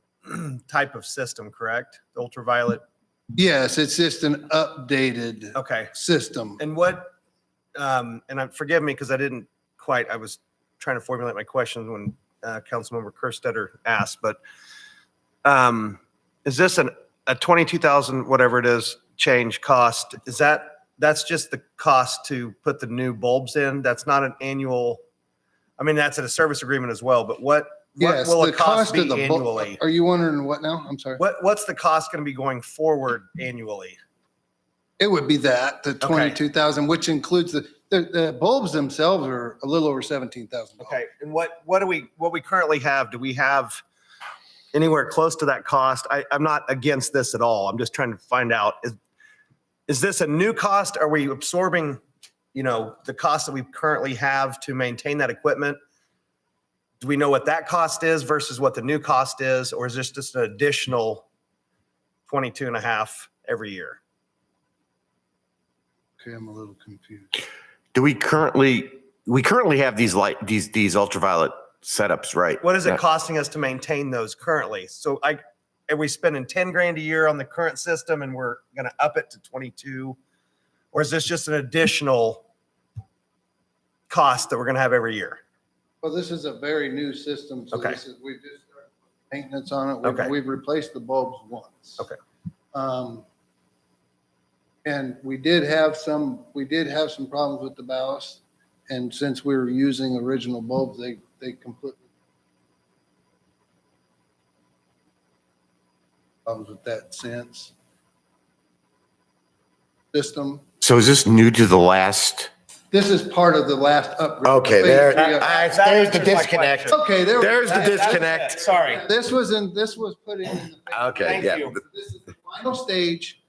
type of system, correct? The ultraviolet. Yes, it's just an updated Okay. system. And what, forgive me because I was trying to formulate my questions when Councilmember Kerstetter asked, but is this a 22,000, whatever it is, change cost? That's just the cost to put the new bulbs in? That's not an annual, that's in a service agreement as well, but what Yes, will the it cost cost of be the annually? Are you wondering what now? I'm sorry. What's the cost going to be going forward annually? It would be the 22,000, which includes the bulbs themselves are a little over $17,000. Okay, and what we currently have, do we have anywhere close to that cost? I'm not against this at all. I'm just trying to find out, is this a new cost? Are we absorbing, the cost that we currently have to maintain that equipment? Do we know what that cost is versus what the new cost is, or is this just an additional 22.5 every year? Okay, I'm a little confused. Do we currently have these ultraviolet setups, right? What is it costing us to maintain those currently? So are we spending 10 grand a year on the current system and we're going to up it to 22? Or is this just an additional cost that we're going to have every year? Well, this is a very new system, so Okay. we just started maintenance on it. Okay. We've replaced the bulbs once. Okay. And we did have some problems with the ballast. And since we were using original bulbs, they completely problems with that since system. So is this new to the last? This is part of the last upgrade. Okay, Phase there, three upgrade. there's the disconnect. Okay, There's the disconnect. Sorry. This was put in. the- Okay, Thank yeah, you. This is the final stage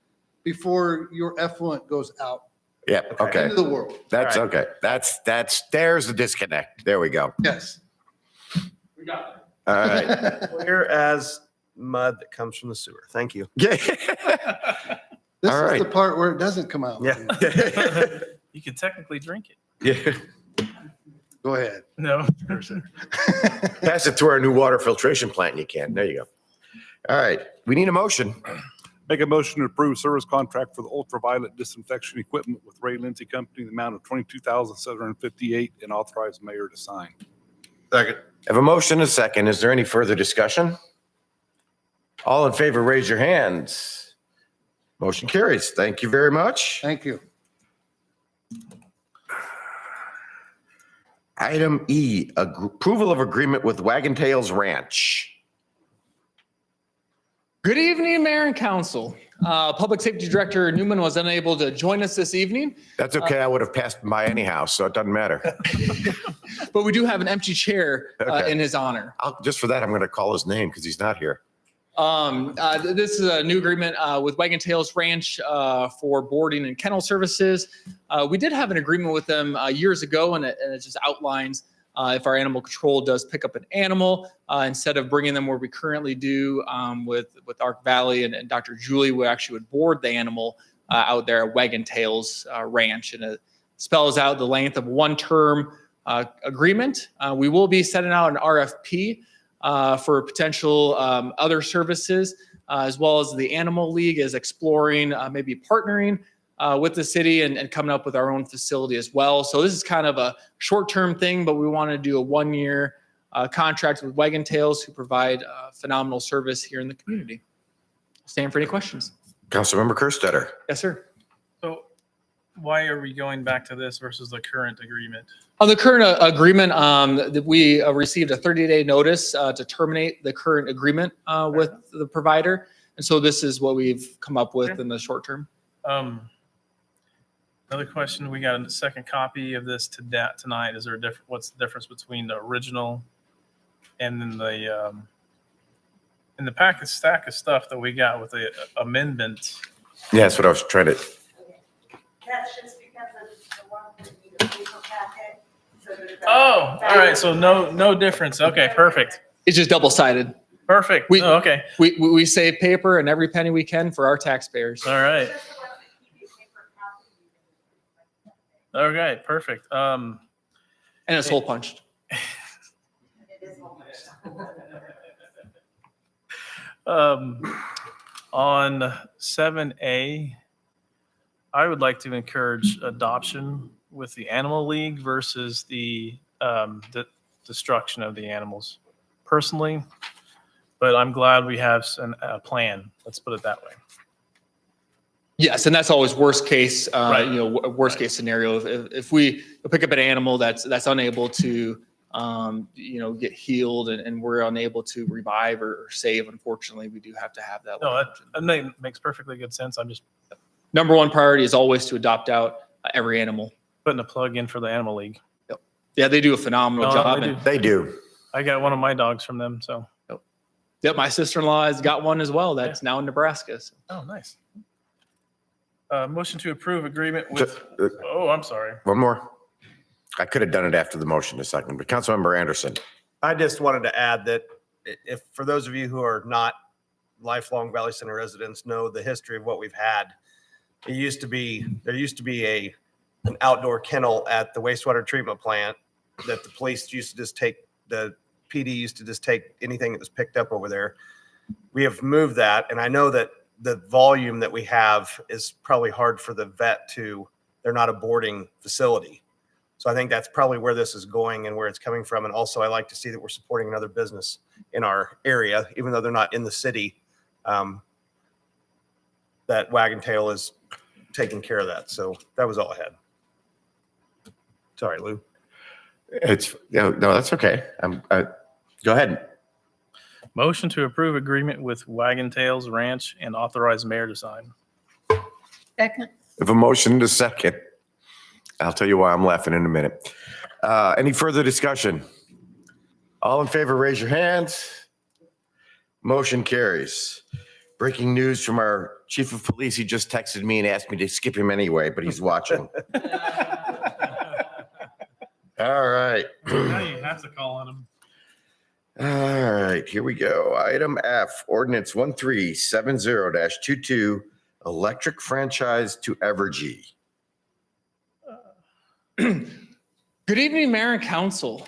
before your effluent goes out yeah, okay. into the world. That's All right. okay. There's the disconnect. There we go. Yes. All right. Clear as mud that comes from the sewer. Thank you. Yeah. This All is right. the part where it doesn't come out. Yeah. You could technically drink it. Yeah. Go ahead. No. Pass it to our new water filtration plant. You can. There you go. All right. We need a motion. Make a motion to approve service contract for the ultraviolet disinfection equipment with Ray Lindsay Company, the amount of $22,758, and authorize mayor to sign. Second. Have a motion, a second. Is there any further discussion? All in favor, raise your hands. Motion carries. Thank you very much. Thank you. Item E, approval of agreement with Wagon Tails Ranch. Good evening, Mayor and Council. Public Safety Director Newman was unable to join us this evening, That's okay. I would have passed by anyhow, so it doesn't matter. but we do have an empty chair Okay. in his honor. Just for that, I'm going to call his name because he's not here. This is a new agreement with Wagon Tails Ranch for boarding and kennel services. We did have an agreement with them years ago, and it just outlines if our animal control does pick up an animal, instead of bringing them where we currently do with Ark Valley and Dr. Julie, we actually would board the animal out there at Wagon Tails Ranch, and it spells out the length of one term agreement. We will be sending out an RFP for potential other services, as well as the Animal League is exploring maybe partnering with the city and coming up with our own facility as well. So this is kind of a short-term thing, but we want to do a one-year contract with Wagon Tails, who provide phenomenal service here in the community. Stand for any questions. Councilmember Kerstetter. Yes, sir. So why are we going back to this versus the current agreement? On the current agreement, that we received a 30-day notice to terminate the current agreement with the provider. And so this is what we've come up with in the short term. Another question, we got a second copy of this tonight. Is there a what's the difference between the original and then the in the stack of stuff that we got with the amendment? Yeah, that's what I was trying to. That's just because of the one that you need a paper packet. So that it's- Oh, all right. So no difference. Okay, perfect. It's just double-sided. Perfect. Oh, Okay. We save paper and every penny we can for our taxpayers. All right. Just the ones that keep you paper copy. All right. Perfect. And it's hole punched. It is almost. On 7A, I would like to encourage adoption with the Animal League versus the destruction of the animals personally. But I'm glad we have a plan. Let's put it that way. Yes, and that's always worst case, Right. worst case scenario. If we pick up an animal that's unable to, get healed and we're unable to revive or save, unfortunately, we do have to have that. No, language. that makes perfectly good sense. I'm just Number one priority is always to adopt out every animal. putting a plug in for the Animal League. Yeah, they do a phenomenal No, job. they And do. They do. I got one of my dogs from them, so. yep, my sister-in-law has got one as well. That's now in Nebraska. So. Oh, nice. Motion to approve agreement with, I'm sorry. One more. I could have done it after the motion a second, but Councilmember Anderson. I just wanted to add that if, for those of you who are not lifelong Valley Center residents, know the history of what we've had. There used to be an outdoor kennel at the wastewater treatment plant that the police used to just take the PD used to just take anything that was picked up over there. We have moved that, and I know that the volume that we have is probably hard for the vet to, they're not a boarding facility. So I think that's probably where this is going and where it's coming from. And also I like to see that we're supporting another business in our area, even though they're not in the city, that Wagon Tail is taking care of that. So that was all I had. Sorry, Lou. No, that's okay. Go ahead. Motion to approve agreement with Wagon Tails Ranch and authorize mayor to sign. Second. If a motion to second, I'll tell you why I'm laughing in a minute. Any further discussion? All in favor, raise your hands. Motion carries. Breaking news from our chief of police. He just texted me and asked me to skip him anyway, but he's watching. All right. Now you have to call on him. All right, here we go. Item F, Ordinance 1370-22, electric franchise to Evergy. Good evening, Mayor and Council.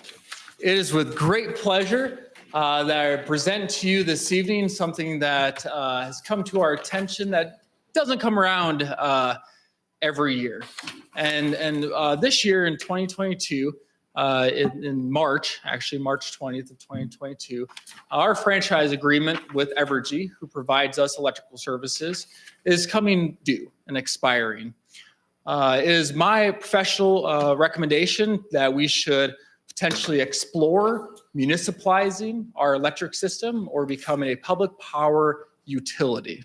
It is with great pleasure that I present to you this evening something that has come to our attention that doesn't come around every year. And this year in 2022, in March, actually March 20th of 2022, our franchise agreement with Evergy, who provides us electrical services, is coming due and expiring. It is my professional recommendation that we should potentially explore municipalizing our electric system or becoming a public power utility.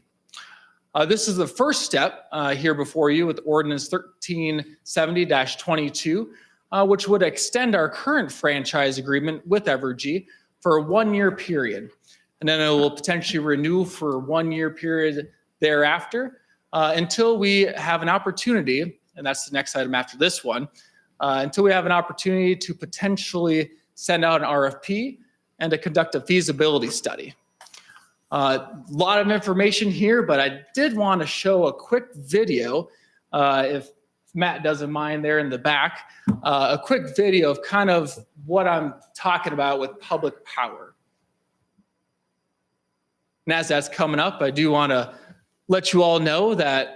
This is the first step here before you with Ordinance 1370-22, which would extend our current franchise agreement with Evergy for a 1-year period. And then it will potentially renew for a 1-year period thereafter until we have an opportunity, and that's the next item after this one, until we have an opportunity to potentially send out an RFP and to conduct a feasibility study. A lot of information here, but I did want to show a quick video, if Matt doesn't mind there in the back, a quick video of kind of what I'm talking about with public power. And as that's coming up, I do want to let you all know that,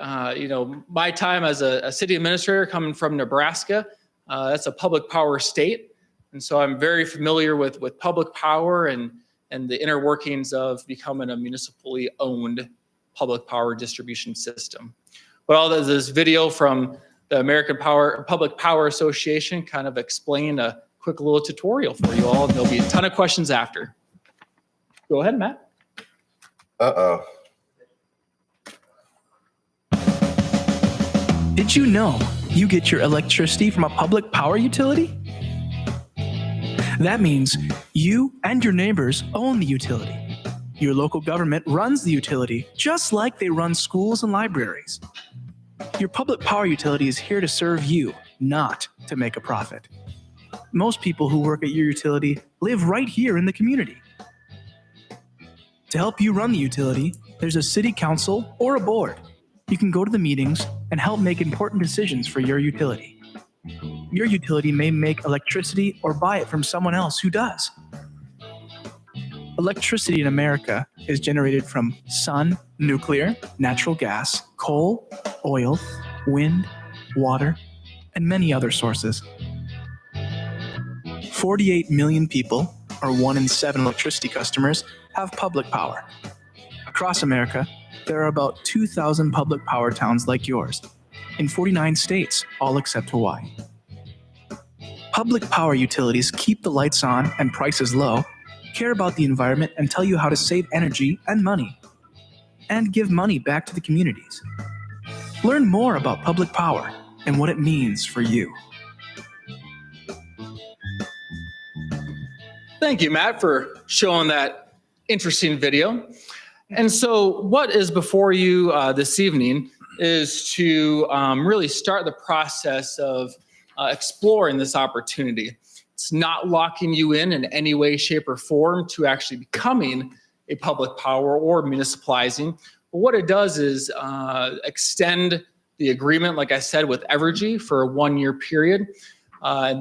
my time as a city administrator coming from Nebraska, that's a public power state. And so I'm very familiar with public power and the inner workings of becoming a municipally owned public power distribution system. But all this video from the American Public Power Association kind of explain a quick little tutorial for you all, and there'll be a ton of questions after. Go ahead, Matt. Uh-oh. Did you know you get your electricity from a public power utility? That means you and your neighbors own the utility. Your local government runs the utility just like they run schools and libraries. Your public power utility is here to serve you, not to make a profit. Most people who work at your utility live right here in the community. To help you run the utility, there's a city council or a board. You can go to the meetings and help make important decisions for your utility. Your utility may make electricity or buy it from someone else who does. Electricity in America is generated from sun, nuclear, natural gas, coal, oil, wind, water, and many other sources. 48 million people, or 1 in 7 electricity customers, have public power. Across America, there are about 2,000 public power towns like yours, in 49 states, all except Hawaii. Public power utilities keep the lights on and prices low, care about the environment, and tell you how to save energy and money, and give money back to the communities. Learn more about public power and what it means for you. Thank you, Matt, for showing that interesting video. And so what is before you this evening is to really start the process of exploring this opportunity. It's not locking you in any way, shape, or form to actually becoming a public power or municipalizing. But what it does is extend the agreement, like I said, with Evergy for a 1-year period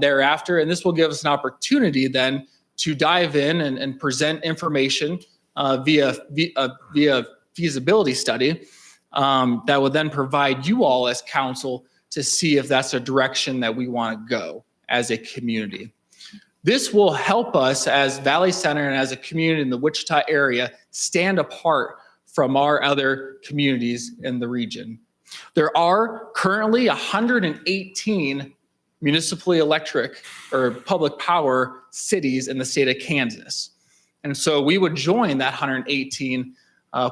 thereafter. And this will give us an opportunity then to dive in and present information via feasibility study that would then provide you all as council to see if that's a direction that we want to go as a community. This will help us as Valley Center and as a community in the Wichita area stand apart from our other communities in the region. There are currently 118 municipally electric or public power cities in the state of Kansas. And so we would join that 118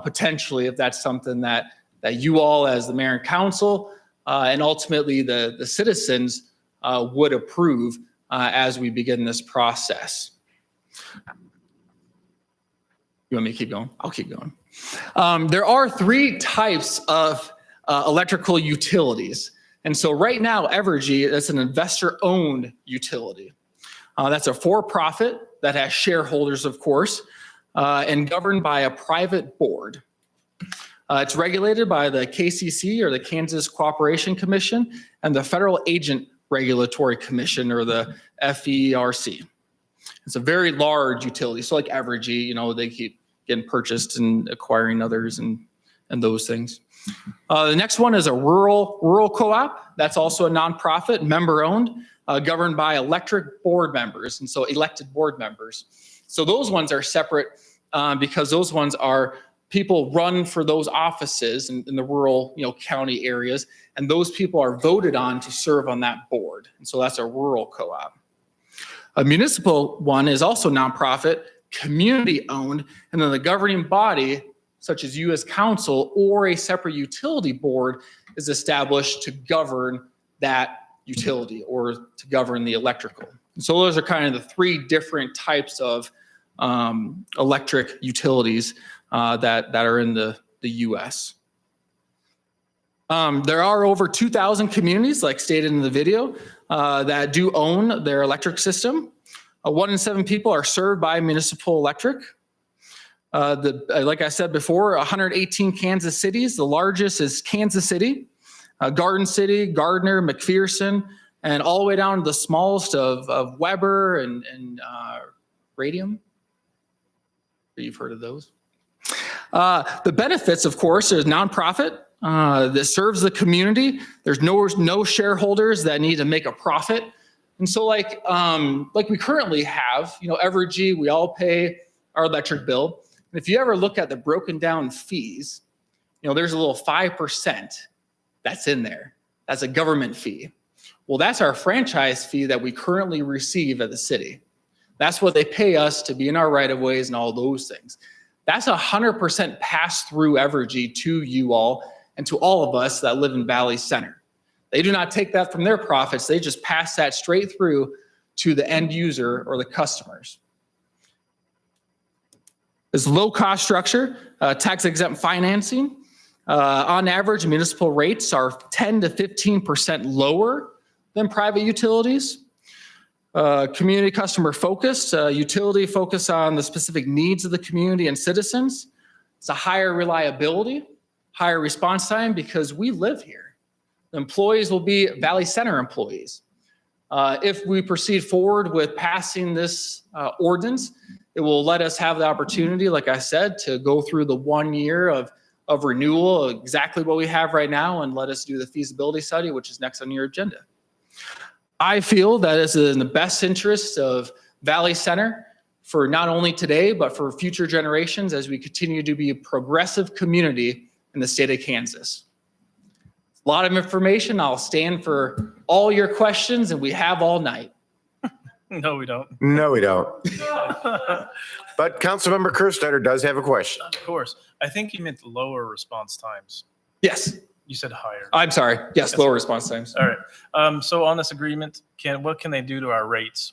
potentially if that's something that you all as the mayor and council and ultimately the citizens would approve as we begin this process. You want me to keep going? I'll keep going. There are 3 types of electrical utilities. And so right now, Evergy, that's an investor-owned utility. That's a for-profit that has shareholders, of course, and governed by a private board. It's regulated by the KCC, or the Kansas Cooperation Commission, and the Federal Agent Regulatory Commission, or the FERC. It's a very large utility. So like Evergy, you know, they keep getting purchased and acquiring others and those things. The next one is a rural co-op. That's also a nonprofit, member-owned, governed by electric board members, and so elected board members. So those ones are separate because those ones are people run for those offices in the rural, county areas, and those people are voted on to serve on that board. And so that's a rural co-op. A municipal one is also nonprofit, community-owned, and then the governing body, such as you as council or a separate utility board, is established to govern that utility or to govern the electrical. And so those are kind of the 3 different types of electric utilities that are in the U.S. There are over 2,000 communities, like stated in the video, that do own their electric system. 1 in 7 people are served by municipal electric. Like I said before, 118 Kansas cities. The largest is Kansas City, Garden City, Gardner, McPherson, and all the way down to the smallest of Weber and Radium. You've heard of those. The benefits, of course, is nonprofit that serves the community. There's no shareholders that need to make a profit. And so like we currently have, Evergy, we all pay our electric bill. And if you ever look at the broken down fees, there's a little 5% that's in there. That's a government fee. Well, that's our franchise fee that we currently receive at the city. That's what they pay us to be in our right of ways and all those things. That's 100% pass through Evergy to you all and to all of us that live in Valley Center. They do not take that from their profits. They just pass that straight through to the end user or the customers. This low cost structure, tax exempt financing. On average, municipal rates are 10 to 15% lower than private utilities. Community customer focused, utility focus on the specific needs of the community and citizens. It's a higher reliability, higher response time because we live here. The employees will be Valley Center employees. If we proceed forward with passing this ordinance, it will let us have the opportunity, like I said, to go through the 1 year of renewal, exactly what we have right now, and let us do the feasibility study, which is next on your agenda. I feel that it's in the best interest of Valley Center for not only today, but for future generations as we continue to be a progressive community in the state of Kansas. A lot of information. I'll stand for all your questions, and we have all night. No, we don't. No, we don't. But Councilmember Kerstetter does have a question. Of course. I think you meant lower response times. Yes. You said higher. I'm sorry. Yes, lower response times. All right. So on this agreement, what can they do to our rates?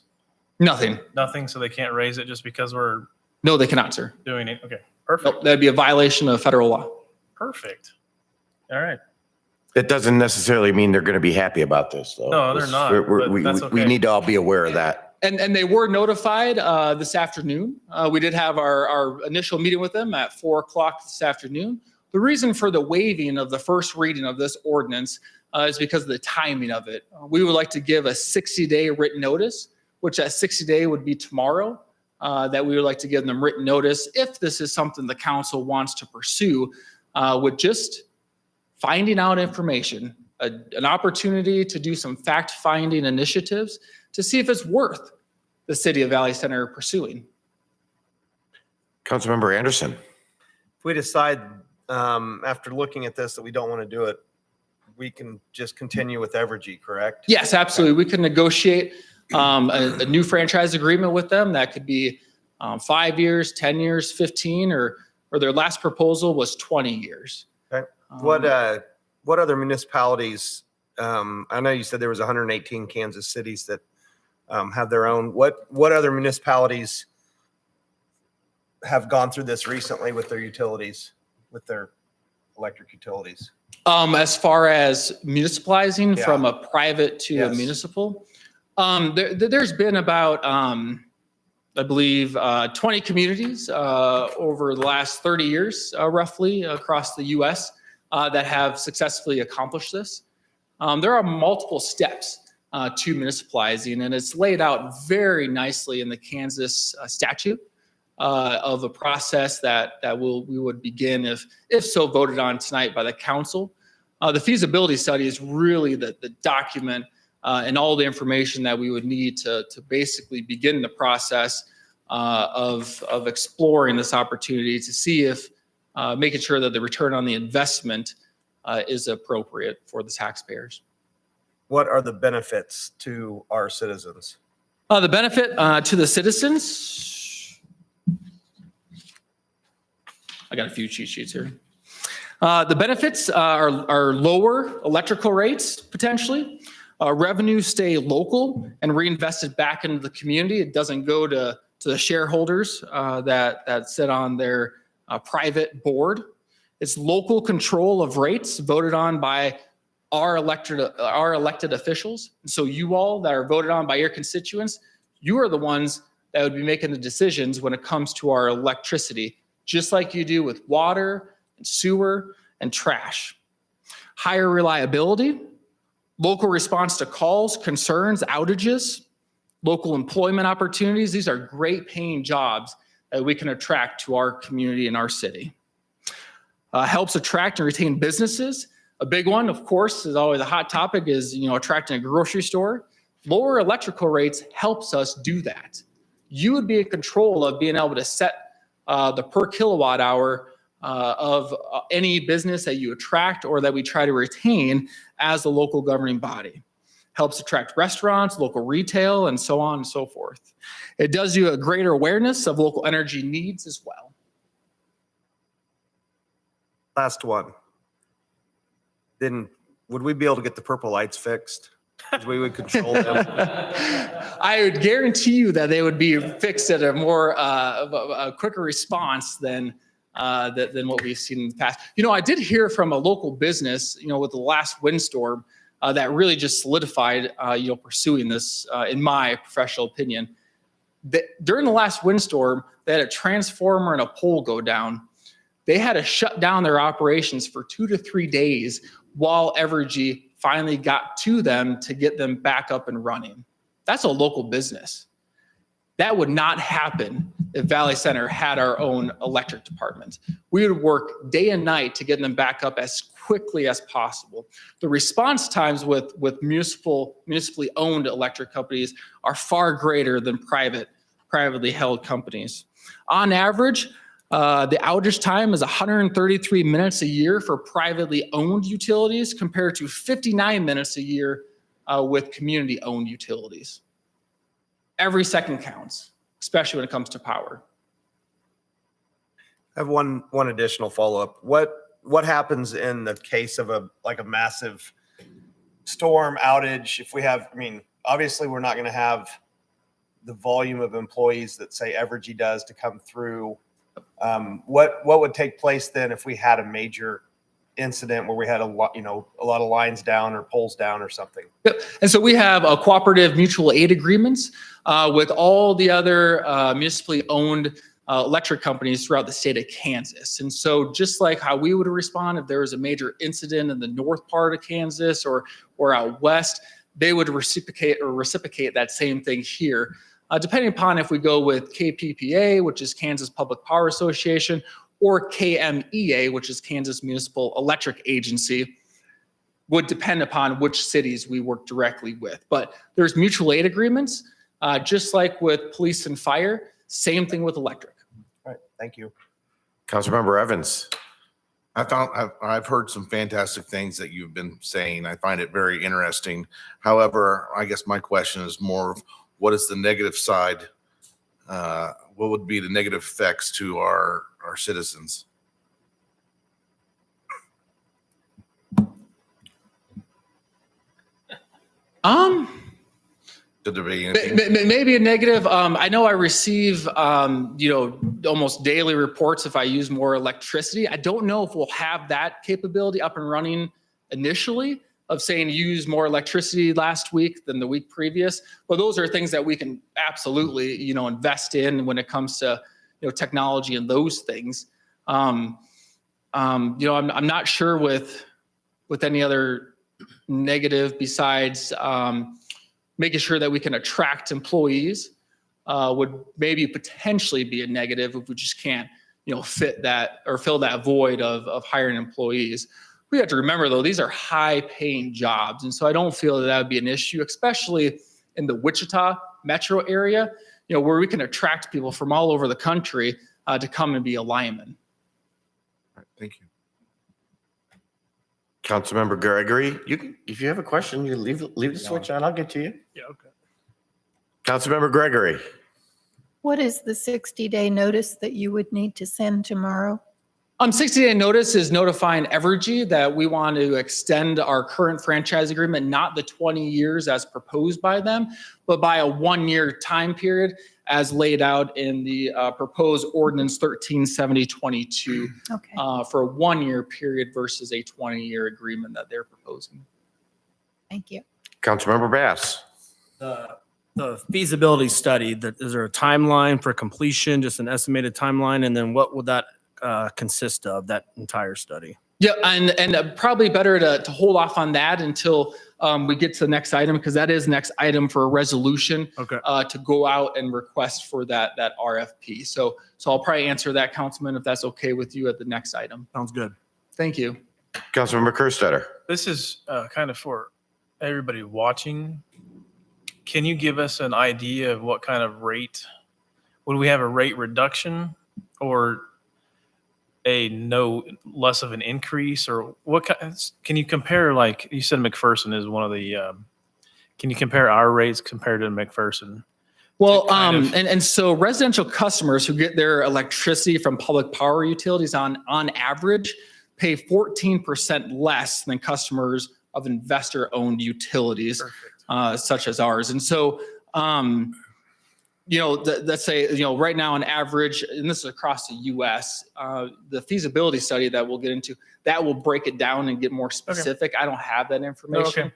Nothing. Nothing. So they can't raise it just because we're No, they cannot, sir. doing it. Okay. Perfect. Nope, that'd be a violation of federal law. Perfect. All right. That doesn't necessarily mean they're going to be happy about this, though. No, they're not, but that's okay. We need to all be aware of that. And they were notified this afternoon. We did have our initial meeting with them at 4:00 this afternoon. The reason for the waiving of the first reading of this ordinance is because of the timing of it. We would like to give a 60-day written notice, which that 60-day would be tomorrow, that we would like to give them written notice if this is something the council wants to pursue with just finding out information, an opportunity to do some fact-finding initiatives to see if it's worth the city of Valley Center pursuing. Councilmember Anderson. If we decide after looking at this that we don't want to do it, we can just continue with Evergy, correct? Yes, absolutely. We can negotiate a new franchise agreement with them. That could be 5 years, 10 years, 15, or their last proposal was 20 years. Okay. What other municipalities, I know you said there was 118 Kansas cities that have their own. What other municipalities have gone through this recently with their utilities, with their electric utilities? As far as municipalizing Yeah. from a private to a Yes. municipal, there's been about, I believe, 20 communities over the last 30 years, roughly across the U.S. That have successfully accomplished this. There are multiple steps to municipalizing, and it's laid out very nicely in the Kansas statute of a process that we would begin if so voted on tonight by the council. The feasibility study is really the document and all the information that we would need to basically begin the process of exploring this opportunity to see if making sure that the return on the investment is appropriate for the taxpayers. What are the benefits to our citizens? The benefit to the citizens, I got a few cheat sheets here. The benefits are lower electrical rates, potentially. Revenues stay local and reinvested back into the community. It doesn't go to the shareholders that sit on their private board. It's local control of rates voted on by our elected officials. So you all that are voted on by your constituents, you are the ones that would be making the decisions when it comes to our electricity, just like you do with water and sewer and trash. Higher reliability, local response to calls, concerns, outages, local employment opportunities. These are great paying jobs that we can attract to our community and our city. Helps attract and retain businesses. A big one, of course, is always a hot topic is, attracting a grocery store. Lower electrical rates helps us do that. You would be in control of being able to set the per kilowatt hour of any business that you attract or that we try to retain as a local governing body. Helps attract restaurants, local retail, and so on and so forth. It does you a greater awareness of local energy needs as well. Last one. Would we be able to get the purple lights fixed? 'Cause we would control them. I would guarantee you that they would be fixed at a more a quicker response than what we've seen in the past. I did hear from a local business, with the last windstorm, that really just solidified, pursuing this, in my professional opinion. During the last windstorm, they had a transformer and a pole go down. They had to shut down their operations for 2 to 3 days while Evergy finally got to them to get them back up and running. That's a local business. That would not happen if Valley Center had our own electric department. We would work day and night to get them back up as quickly as possible. The response times with municipally owned electric companies are far greater than privately held companies. On average, the outage time is 133 minutes a year for privately owned utilities compared to 59 minutes a year with community-owned utilities. Every second counts, especially when it comes to power. I have one additional follow-up. What happens in the case of a massive storm outage? If we have, obviously we're not going to have the volume of employees that say Evergy does to come through. What would take place then if we had a major incident where we had a lot of lines down or poles down or something? Yep. And so we have a cooperative mutual aid agreements with all the other municipally owned electric companies throughout the state of Kansas. And so just like how we would respond if there was a major incident in the north part of Kansas or out west, they would reciprocate that same thing here. depending upon if we go with KPPA, which is Kansas Public Power Association, or KMEA, which is Kansas Municipal Electric Agency, would depend upon which cities we work directly with. But there's mutual aid agreements, just like with police and fire, same thing with electric. All right, thank you. Councilmember Evans. I've heard some fantastic things that you've been saying. I find it very interesting. However, I guess my question is more of what is the negative side? What would be the negative effects to our citizens? Could there be anything? Maybe a negative. I know I receive, almost daily reports if I use more electricity. I don't know if we'll have that capability up and running initially of saying use more electricity last week than the week previous. But those are things that we can absolutely, invest in when it comes to, technology and those things. I'm not sure with any other negative besides, making sure that we can attract employees would maybe potentially be a negative if we just can't, fit that or fill that void of hiring employees. We have to remember though, these are high paying jobs. And so I don't feel that would be an issue, especially in the Wichita metro area, where we can attract people from all over the country to come and be a lineman. All right, thank you. Councilmember Gregory, if you have a question, you leave the switch on. I'll get to you. Yeah, okay. Councilmember Gregory. What is the 60-day notice that you would need to send tomorrow? 60-day notice is notifying Evergy that we want to extend our current franchise agreement, not the 20 years as proposed by them, but by a 1-year time period as laid out in the proposed Ordinance 137022 Okay. for a 1-year period versus a 20-year agreement that they're proposing. Thank you. Councilmember Bass. The feasibility study, is there a timeline for completion, just an estimated timeline? And then what would that consist of, that entire study? Yeah, and probably better to hold off on that until we get to the next item, because that is next item for a resolution to go out and request for that RFP. So I'll probably answer that, Councilman, if that's okay with you at the next item. Sounds good. Thank you. Councilmember Kerstetter. This is kind of for everybody watching. Can you give us an idea of what kind of rate? Would we have a rate reduction or less of an increase, or what can you compare? Like you said, McPherson is one of the, can you compare our rates compared to McPherson? Well, and so residential customers who get their electricity from public power utilities on average pay 14% less than customers of investor-owned utilities, such as ours. And so, let's say, right now on average, and this is across the US, the feasibility study that we'll get into, that will break it down and get more specific. I don't have that information.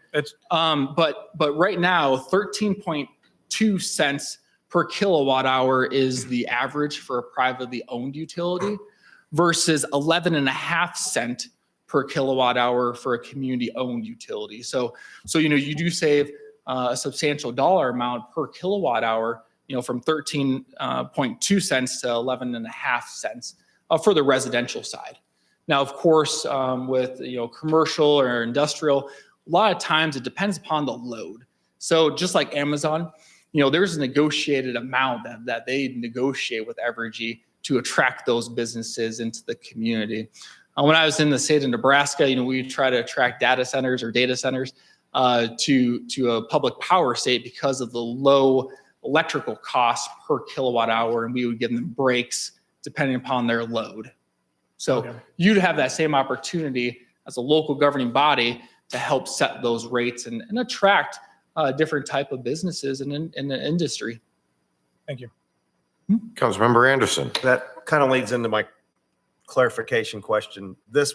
But right now, 13.2 cents per kilowatt hour is the average for a privately owned utility versus 11.5 cents per kilowatt hour for a community owned utility. So you do save a substantial dollar amount per kilowatt hour, from 13.2 cents to 11.5 cents for the residential side. Now, of course, with commercial or industrial, a lot of times it depends upon the load. So just like Amazon, there's a negotiated amount that they negotiate with Evergy to attract those businesses into the community. When I was in the state of Nebraska, we try to attract data centers to a public power state because of the low electrical cost per kilowatt hour, and we would give them breaks depending upon their load. So you'd have that same opportunity as a local governing body to help set those rates and attract different type of businesses in the industry. Thank you. Councilmember Anderson. That kind of leads into my clarification question. This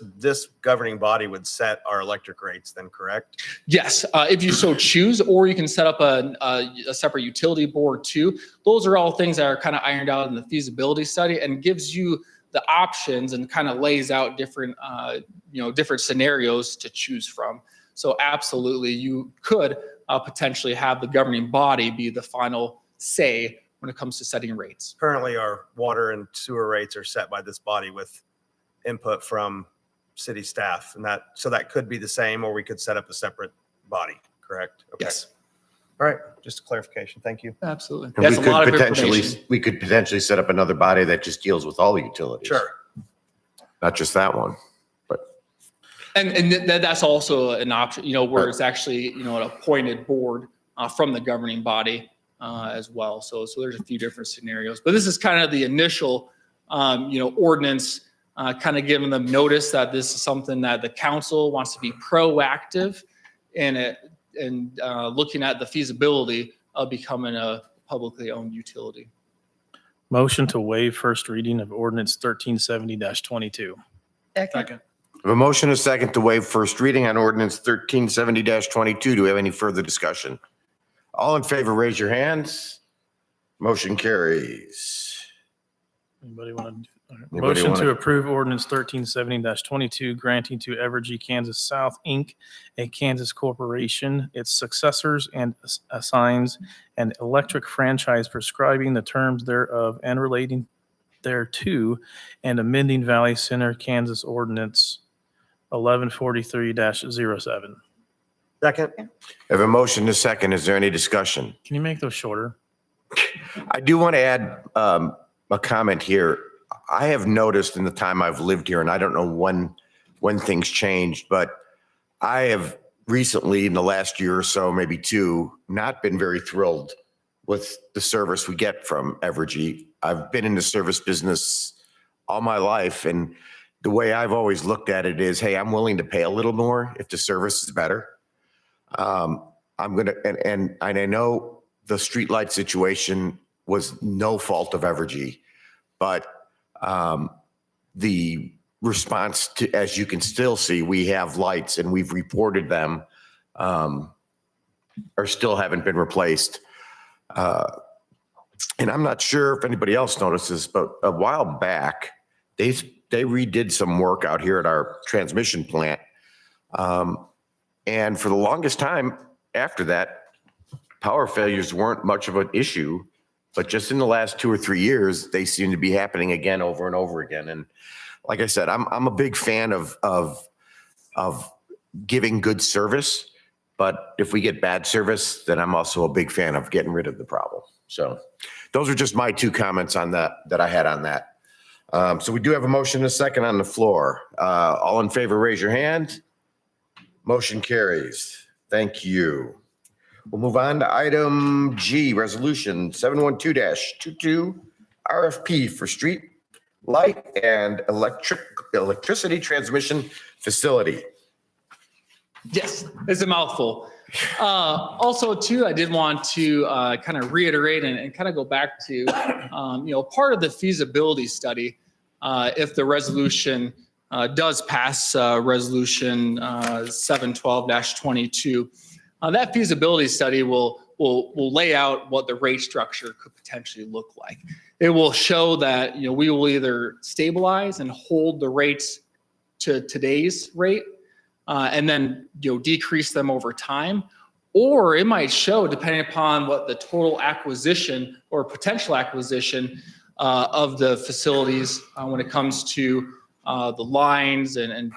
governing body would set our electric rates then, correct? Yes, if you so choose, or you can set up a separate utility board too. Those are all things that are kind of ironed out in the feasibility study and gives you the options and kind of lays out different scenarios to choose from. So absolutely, you could potentially have the governing body be the final say when it comes to setting rates. Currently, our water and sewer rates are set by this body with input from city staff, and so that could be the same, or we could set up a separate body, correct? Okay. Yes, All right, just a clarification. Thank you. absolutely. And That's we a lot could of potentially, information. we could potentially set up another body that just deals with all utilities. Sure. Not just that one. And that's also an option, where it's actually, an appointed board from the governing body as well. So there's a few different scenarios, but this is kind of the initial, ordinance, kind of giving them notice that this is something that the council wants to be proactive in it and looking at the feasibility of becoming a publicly owned utility. Motion to waive first reading of ordinance 1370-22. Second. I have a motion and a second to waive first reading on ordinance 1370-22. Do we have any further discussion? All in favor, raise your hands. Motion carries. Anybody want to? Anybody Motion wanna- to approve ordinance 1370-22, granting to Evergy Kansas South, Inc., a Kansas corporation, its successors, and assigns an electric franchise prescribing the terms thereof and relating thereto, and amending Valley Center, Kansas ordinance 1143-07. Second. I have a motion and a second. Is there any discussion? Can you make those shorter? I do want to add a comment here. I have noticed in the time I've lived here, and I don't know when things changed, but I have recently, in the last year or so, maybe two, not been very thrilled with the service we get from Evergy. I've been in the service business all my life, and the way I've always looked at it is, hey, I'm willing to pay a little more if the service is better. I'm gonna, and I know the streetlight situation was no fault of Evergy, but the response to, as you can still see, we have lights and we've reported them, or still haven't been replaced. And I'm not sure if anybody else notices, but a while back, they redid some work out here at our transmission plant. And for the longest time after that, power failures weren't much of an issue, but just in the last 2 or 3 years, they seem to be happening again over and over again. And like I said, I'm a big fan of giving good service, but if we get bad service, then I'm also a big fan of getting rid of the problem. So those are just my 2 comments on that I had on that. So we do have a motion and a second on the floor. All in favor, raise your hand. Motion carries. Thank you. We'll move on to item G, resolution 712-22, RFP for street light and electricity transmission facility. Yes, it's a mouthful. Also, too, I did want to kind of reiterate and kind of go back to, part of the feasibility study, if the resolution does pass resolution 712-22, that feasibility study will lay out what the rate structure could potentially look like. It will show that, we will either stabilize and hold the rates to today's rate, and then, decrease them over time. Or it might show, depending upon what the total acquisition or potential acquisition of the facilities when it comes to the lines and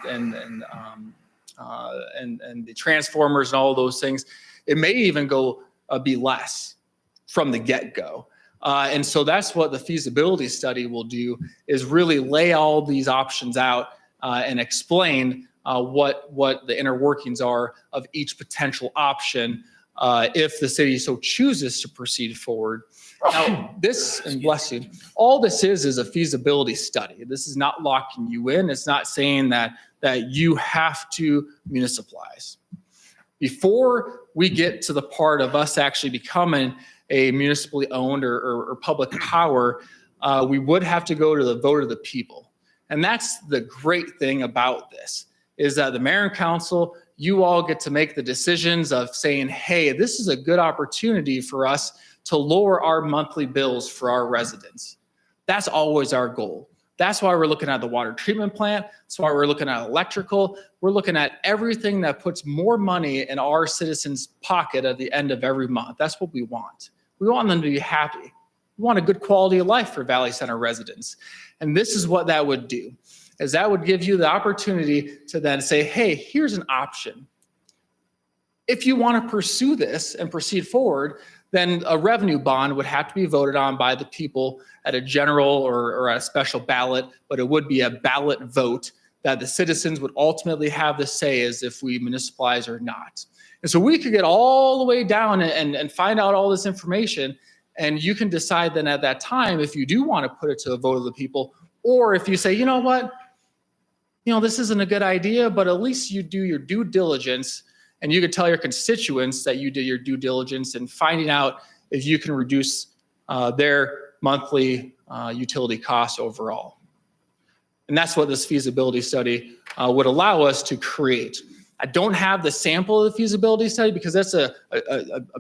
the transformers and all those things, it may even go be less from the get-go. And so that's what the feasibility study will do, is really lay all these options out and explain what the inner workings are of each potential option if the city so chooses to proceed forward. Now, and bless you, all this is a feasibility study. This is not locking you in. It's not saying that you have to municipalize. Before we get to the part of us actually becoming a municipally owned or public power, we would have to go to the vote of the people. And that's the great thing about this, is that the mayor and council, you all get to make the decisions of saying, hey, this is a good opportunity for us to lower our monthly bills for our residents. That's always our goal. That's why we're looking at the water treatment plant. That's why we're looking at electrical. We're looking at everything that puts more money in our citizens' pocket at the end of every month. That's what we want. We want them to be happy. We want a good quality of life for Valley Center residents. And this is what that would do, is that would give you the opportunity to then say, hey, here's an option. If you want to pursue this and proceed forward, then a revenue bond would have to be voted on by the people at a general or a special ballot, but it would be a ballot vote that the citizens would ultimately have the say as if we municipalize or not. And so we could get all the way down and find out all this information, and you can decide then at that time if you do want to put it to a vote of the people, or if you say, you know what, this isn't a good idea, but at least you do your due diligence, and you can tell your constituents that you did your due diligence in finding out if you can reduce their monthly utility costs overall. And that's what this feasibility study would allow us to create. I don't have the sample of the feasibility study because that's a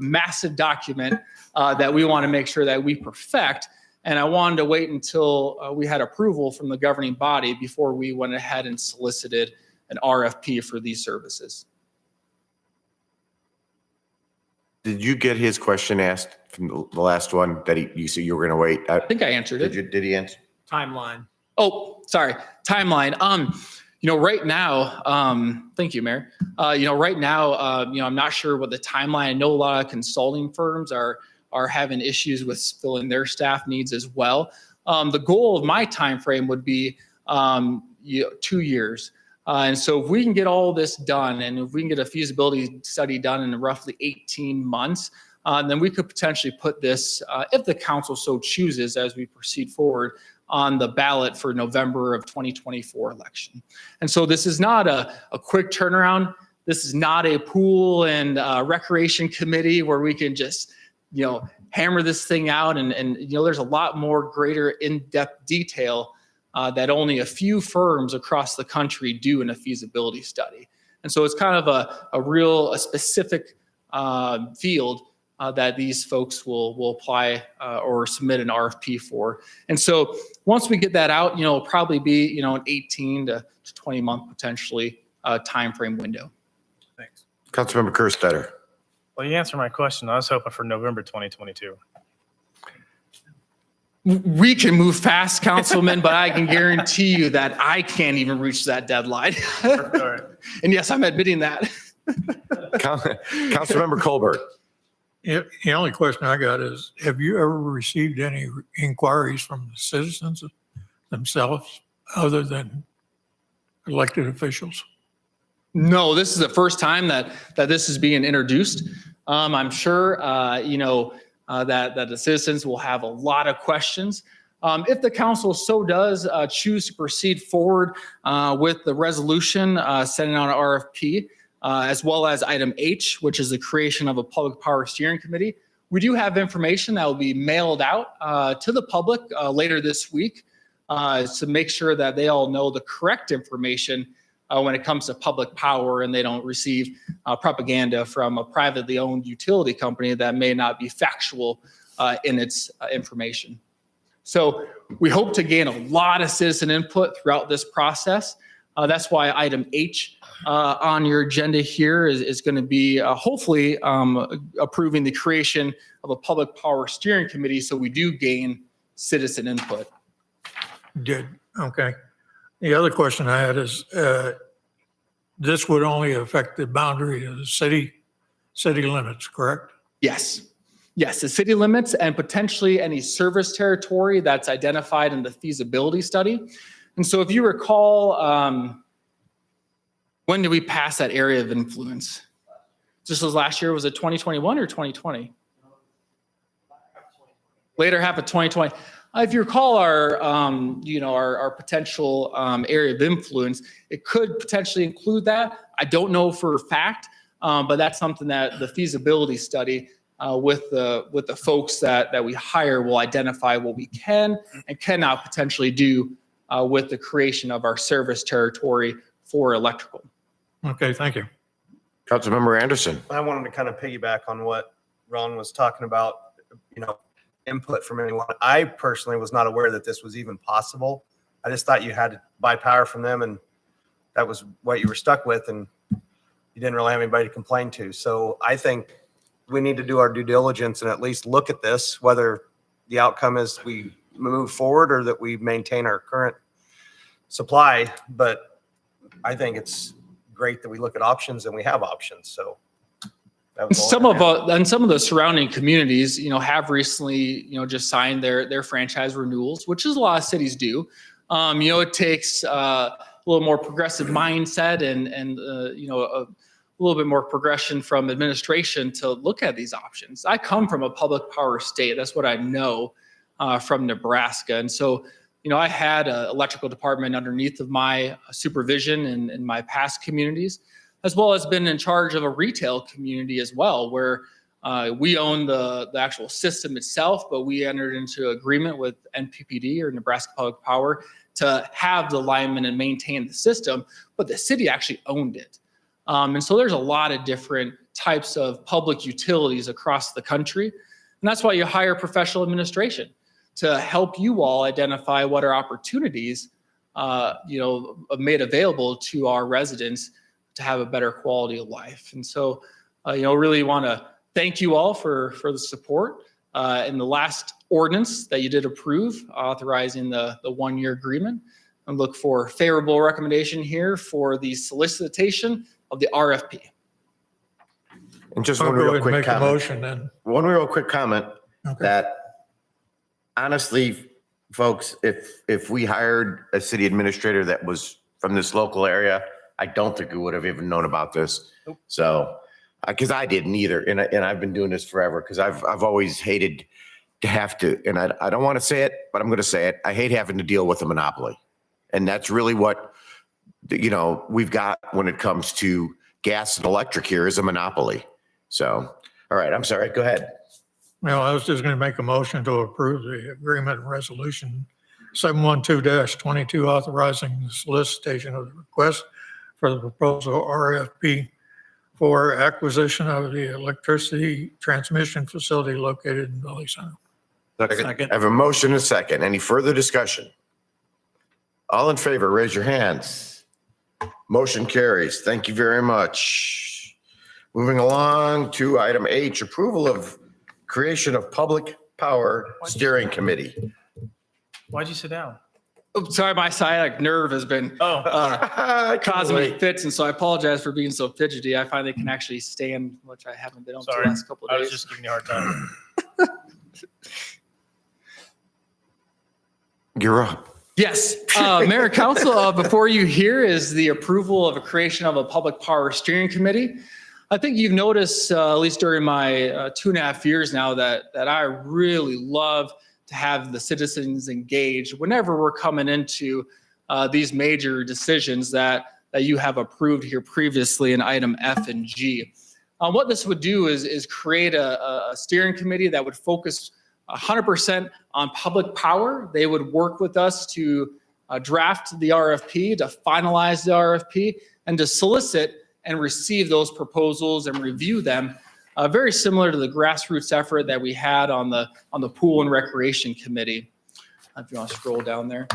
massive document that we want to make sure that we perfect. And I wanted to wait until we had approval from the governing body before we went ahead and solicited an RFP for these services. Did you get his question asked from the last one that you said you were going to wait? I think I answered it. Did he answer? Timeline. Oh, sorry. Timeline. Right now, thank you, Mayor. Right now, I'm not sure what the timeline. I know a lot of consulting firms are having issues with filling their staff needs as well. The goal of my time frame would be 2 years. And so if we can get all this done, and if we can get a feasibility study done in roughly 18 months, then we could potentially put this, if the council so chooses as we proceed forward, on the ballot for November of 2024 election. And so this is not a quick turnaround. This is not a pool and recreation committee where we can just, hammer this thing out. And there's a lot more greater in-depth detail that only a few firms across the country do in a feasibility study. And so it's kind of a specific field that these folks will apply or submit an RFP for. And so once we get that out, it'll probably be, an 18 to 20 month potentially timeframe window. Thanks. Councilmember Kerstetter. Well, you answered my question. I was hoping for November 2022. We can move fast, Councilman, but I can guarantee you that I can't even reach that deadline. And yes, I'm admitting that. Councilmember Colbert. The only question I got is, have you ever received any inquiries from the citizens themselves other than elected officials? No, this is the first time that this is being introduced. I'm sure, that the citizens will have a lot of questions. If the council so does choose to proceed forward with the resolution sending out an RFP, as well as item H, which is the creation of a public power steering committee, we do have information that will be mailed out to the public later this week to make sure that they all know the correct information when it comes to public power, and they don't receive propaganda from a privately owned utility company that may not be factual in its information. So we hope to gain a lot of citizen input throughout this process. That's why item H on your agenda here is going to be hopefully approving the creation of a public power steering committee, so we do gain citizen input. Okay. The other question I had is, this would only affect the boundary of the city limits, correct? Yes. Yes, the city limits and potentially any service territory that's identified in the feasibility study. And so if you recall, when did we pass that area of influence? Just as last year, was it 2021 or 2020? Later half of 2020. If you recall our potential area of influence, it could potentially include that. I don't know for a fact, but that's something that the feasibility study with the folks that we hire will identify what we can and cannot potentially do with the creation of our service territory for electrical. Okay, thank you. Councilmember Anderson. I wanted to kind of piggyback on what Ron was talking about, input from anyone. I personally was not aware that this was even possible. I just thought you had to buy power from them, and that was what you were stuck with, and you didn't really have anybody to complain to. So I think we need to do our due diligence and at least look at this, whether the outcome is we move forward or that we maintain our current supply. But I think it's great that we look at options and we have options. So that was all I had. Some of the surrounding communities, have recently, just signed their franchise renewals, which is a lot of cities do. It takes a little more progressive mindset and a little bit more progression from administration to look at these options. I come from a public power state. That's what I know from Nebraska. And so, I had an electrical department underneath of my supervision in my past communities, as well as been in charge of a retail community as well, where we own the actual system itself, but we entered into agreement with NPPD or Nebraska Public Power to have the linemen and maintain the system, but the city actually owned it. And so there's a lot of different types of public utilities across the country. And that's why you hire professional administration to help you all identify what are opportunities, made available to our residents to have a better quality of life. And so, really want to thank you all for the support in the last ordinance that you did approve, authorizing the 1-year agreement, and look for favorable recommendation here for the solicitation of the RFP. And just I'll one go real ahead and quick make a comment. motion then. One real quick comment Okay. that honestly, folks, if we hired a city administrator that was from this local area, I don't think we would have even known about this. Nope. So, because I didn't either, and I've been doing this forever, because I've always hated to have to, and I don't want to say it, but I'm going to say it. I hate having to deal with a monopoly, and that's really what we've got when it comes to gas and electric here is a monopoly. So, all right, I'm sorry. Go ahead. Well, I was just going to make a motion to approve the agreement and resolution 712-22 authorizing the solicitation of the request for the proposal RFP for acquisition of the electricity transmission facility located in Valley Center. Second. I have a motion and a second. Any further discussion? All in favor, raise your hands. Motion carries. Thank you very much. Moving along to item H, approval of creation of Public Power Steering Committee. Why'd you sit down? Oh, sorry, my sciatic nerve has been causing me fits, and so I apologize for being so fidgety. I finally can actually stand, which I haven't been able to the last couple of days. I was just giving you a hard time. You're up. Yes, Mayor Council, before you here is the approval of a creation of a Public Power Steering Committee. I think you've noticed, at least during my 2.5 years now, that I really love to have the citizens engaged whenever we're coming into these major decisions that you have approved here previously in item F and G. What this would do is create a steering committee that would focus 100% on public power. They would work with us to draft the RFP, to finalize the RFP, and to solicit and receive those proposals and review them. Very similar to the grassroots effort that we had on the Pool and Recreation Committee. If you want to scroll down there.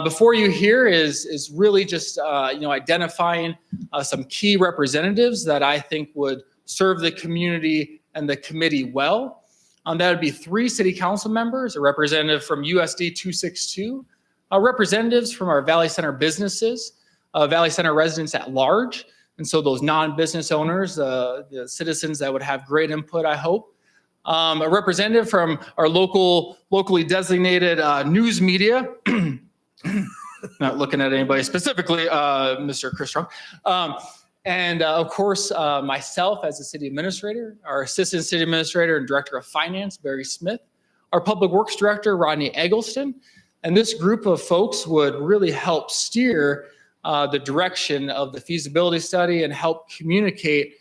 Before you here is really just identifying some key representatives that I think would serve the community and the committee well. That would be 3 city council members, a representative from USD 262, representatives from our Valley Center businesses, Valley Center residents at large, and so those non-business owners, the citizens that would have great input, I hope. A representative from our locally designated news media, not looking at anybody specifically, Mr. Chris Strong. And of course, myself as the city administrator, our assistant city administrator and director of finance, Barry Smith, our public works director, Rodney Eggleston. And this group of folks would really help steer the direction of the feasibility study and help communicate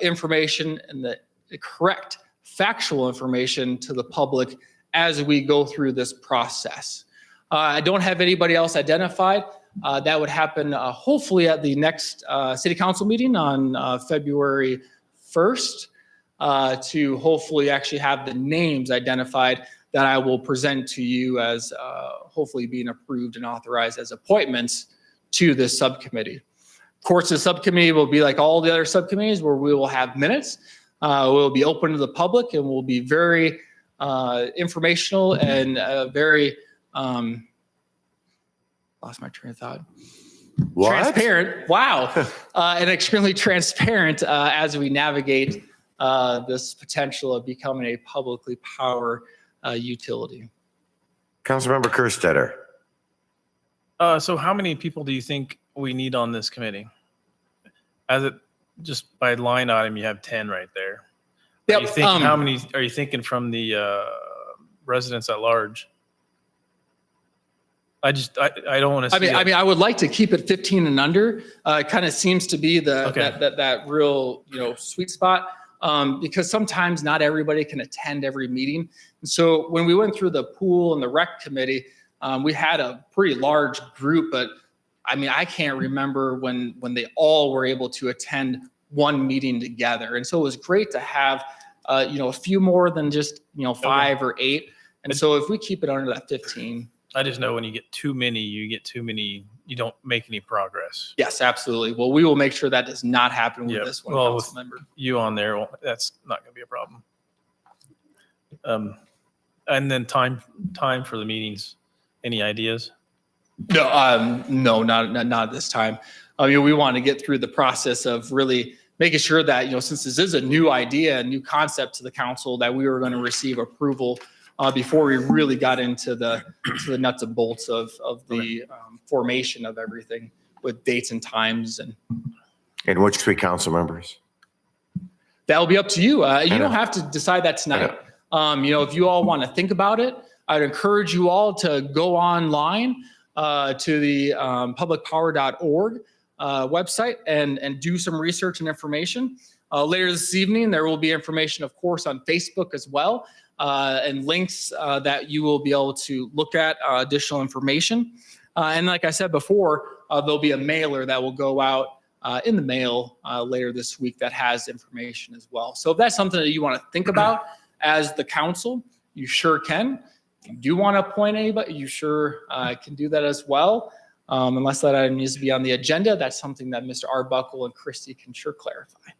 information and the correct factual information to the public as we go through this process. I don't have anybody else identified. That would happen hopefully at the next city council meeting on February 1st to hopefully actually have the names identified that I will present to you as hopefully being approved and authorized as appointments to this subcommittee. Of course, the subcommittee will be like all the other subcommittees where we will have minutes. will be open to the public and will be very informational and very, lost my train of thought. What? Transparent. Wow. And extremely transparent as we navigate this potential of becoming a publicly powered utility. Councilmember Kerstetter. So how many people do you think we need on this committee? As it, just by line item, you have 10 right there. Are you thinking, how many are you thinking from the residents at large? I don't want to see. I mean, I would like to keep it 15 and under. It kind of seems to be that real, sweet spot. Because sometimes not everybody can attend every meeting. And so when we went through the pool and the rec committee, we had a pretty large group, but I mean, I can't remember when they all were able to attend one meeting together. And so it was great to have, a few more than just, 5 or 8. And so if we keep it under that 15. I just know when you get too many, you don't make any progress. Yes, absolutely. Well, we will make sure that does not happen with this one, well, council member. You on there, well, that's not going to be a problem. And then time for the meetings. Any ideas? No, no, not this time. I mean, we want to get through the process of really making sure that, since this is a new idea, a new concept to the council, that we were going to receive approval before we really got into the nuts and bolts of the formation of everything with dates and times. And which 3 council members? That'll be up to you. You don't have to decide that tonight. If you all want to think about it, I'd encourage you all to go online to the publicpower.org website and do some research and information. Later this evening, there will be information, of course, on Facebook as well, and links that you will be able to look at additional information. And like I said before, there'll be a mailer that will go out in the mail later this week that has information as well. So if that's something that you want to think about as the council, you sure can. If you do want to appoint anybody, you sure can do that as well. Unless that item needs to be on the agenda, that's something that Mr. Arbuckle and Christie can sure clarify.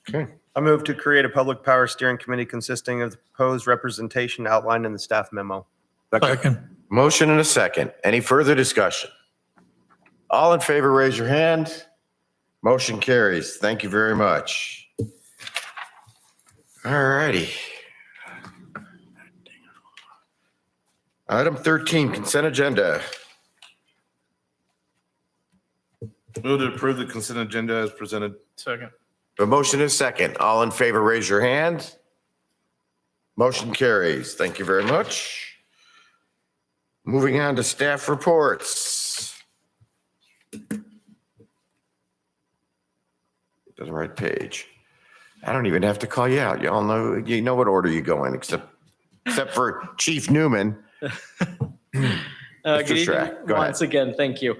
Okay. I move to create a public power steering committee consisting of the proposed representation outlined in the staff memo. Second. Motion and a second. Any further discussion? All in favor, raise your hand. Motion carries. Thank you very much. All righty. Item 13, consent agenda. Move to approve the consent agenda as presented. Second. A motion is second. All in favor, raise your hand. Motion carries. Thank you very much. Moving on to staff reports. To the right page. I don't even have to call you out. Y'all know, you know what order you go in, except for Chief Newman. Good evening. Once again, thank you.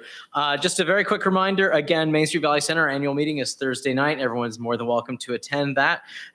Just a very quick reminder, again, Main Street Valley Center annual meeting is Thursday night. Everyone's more than welcome to attend that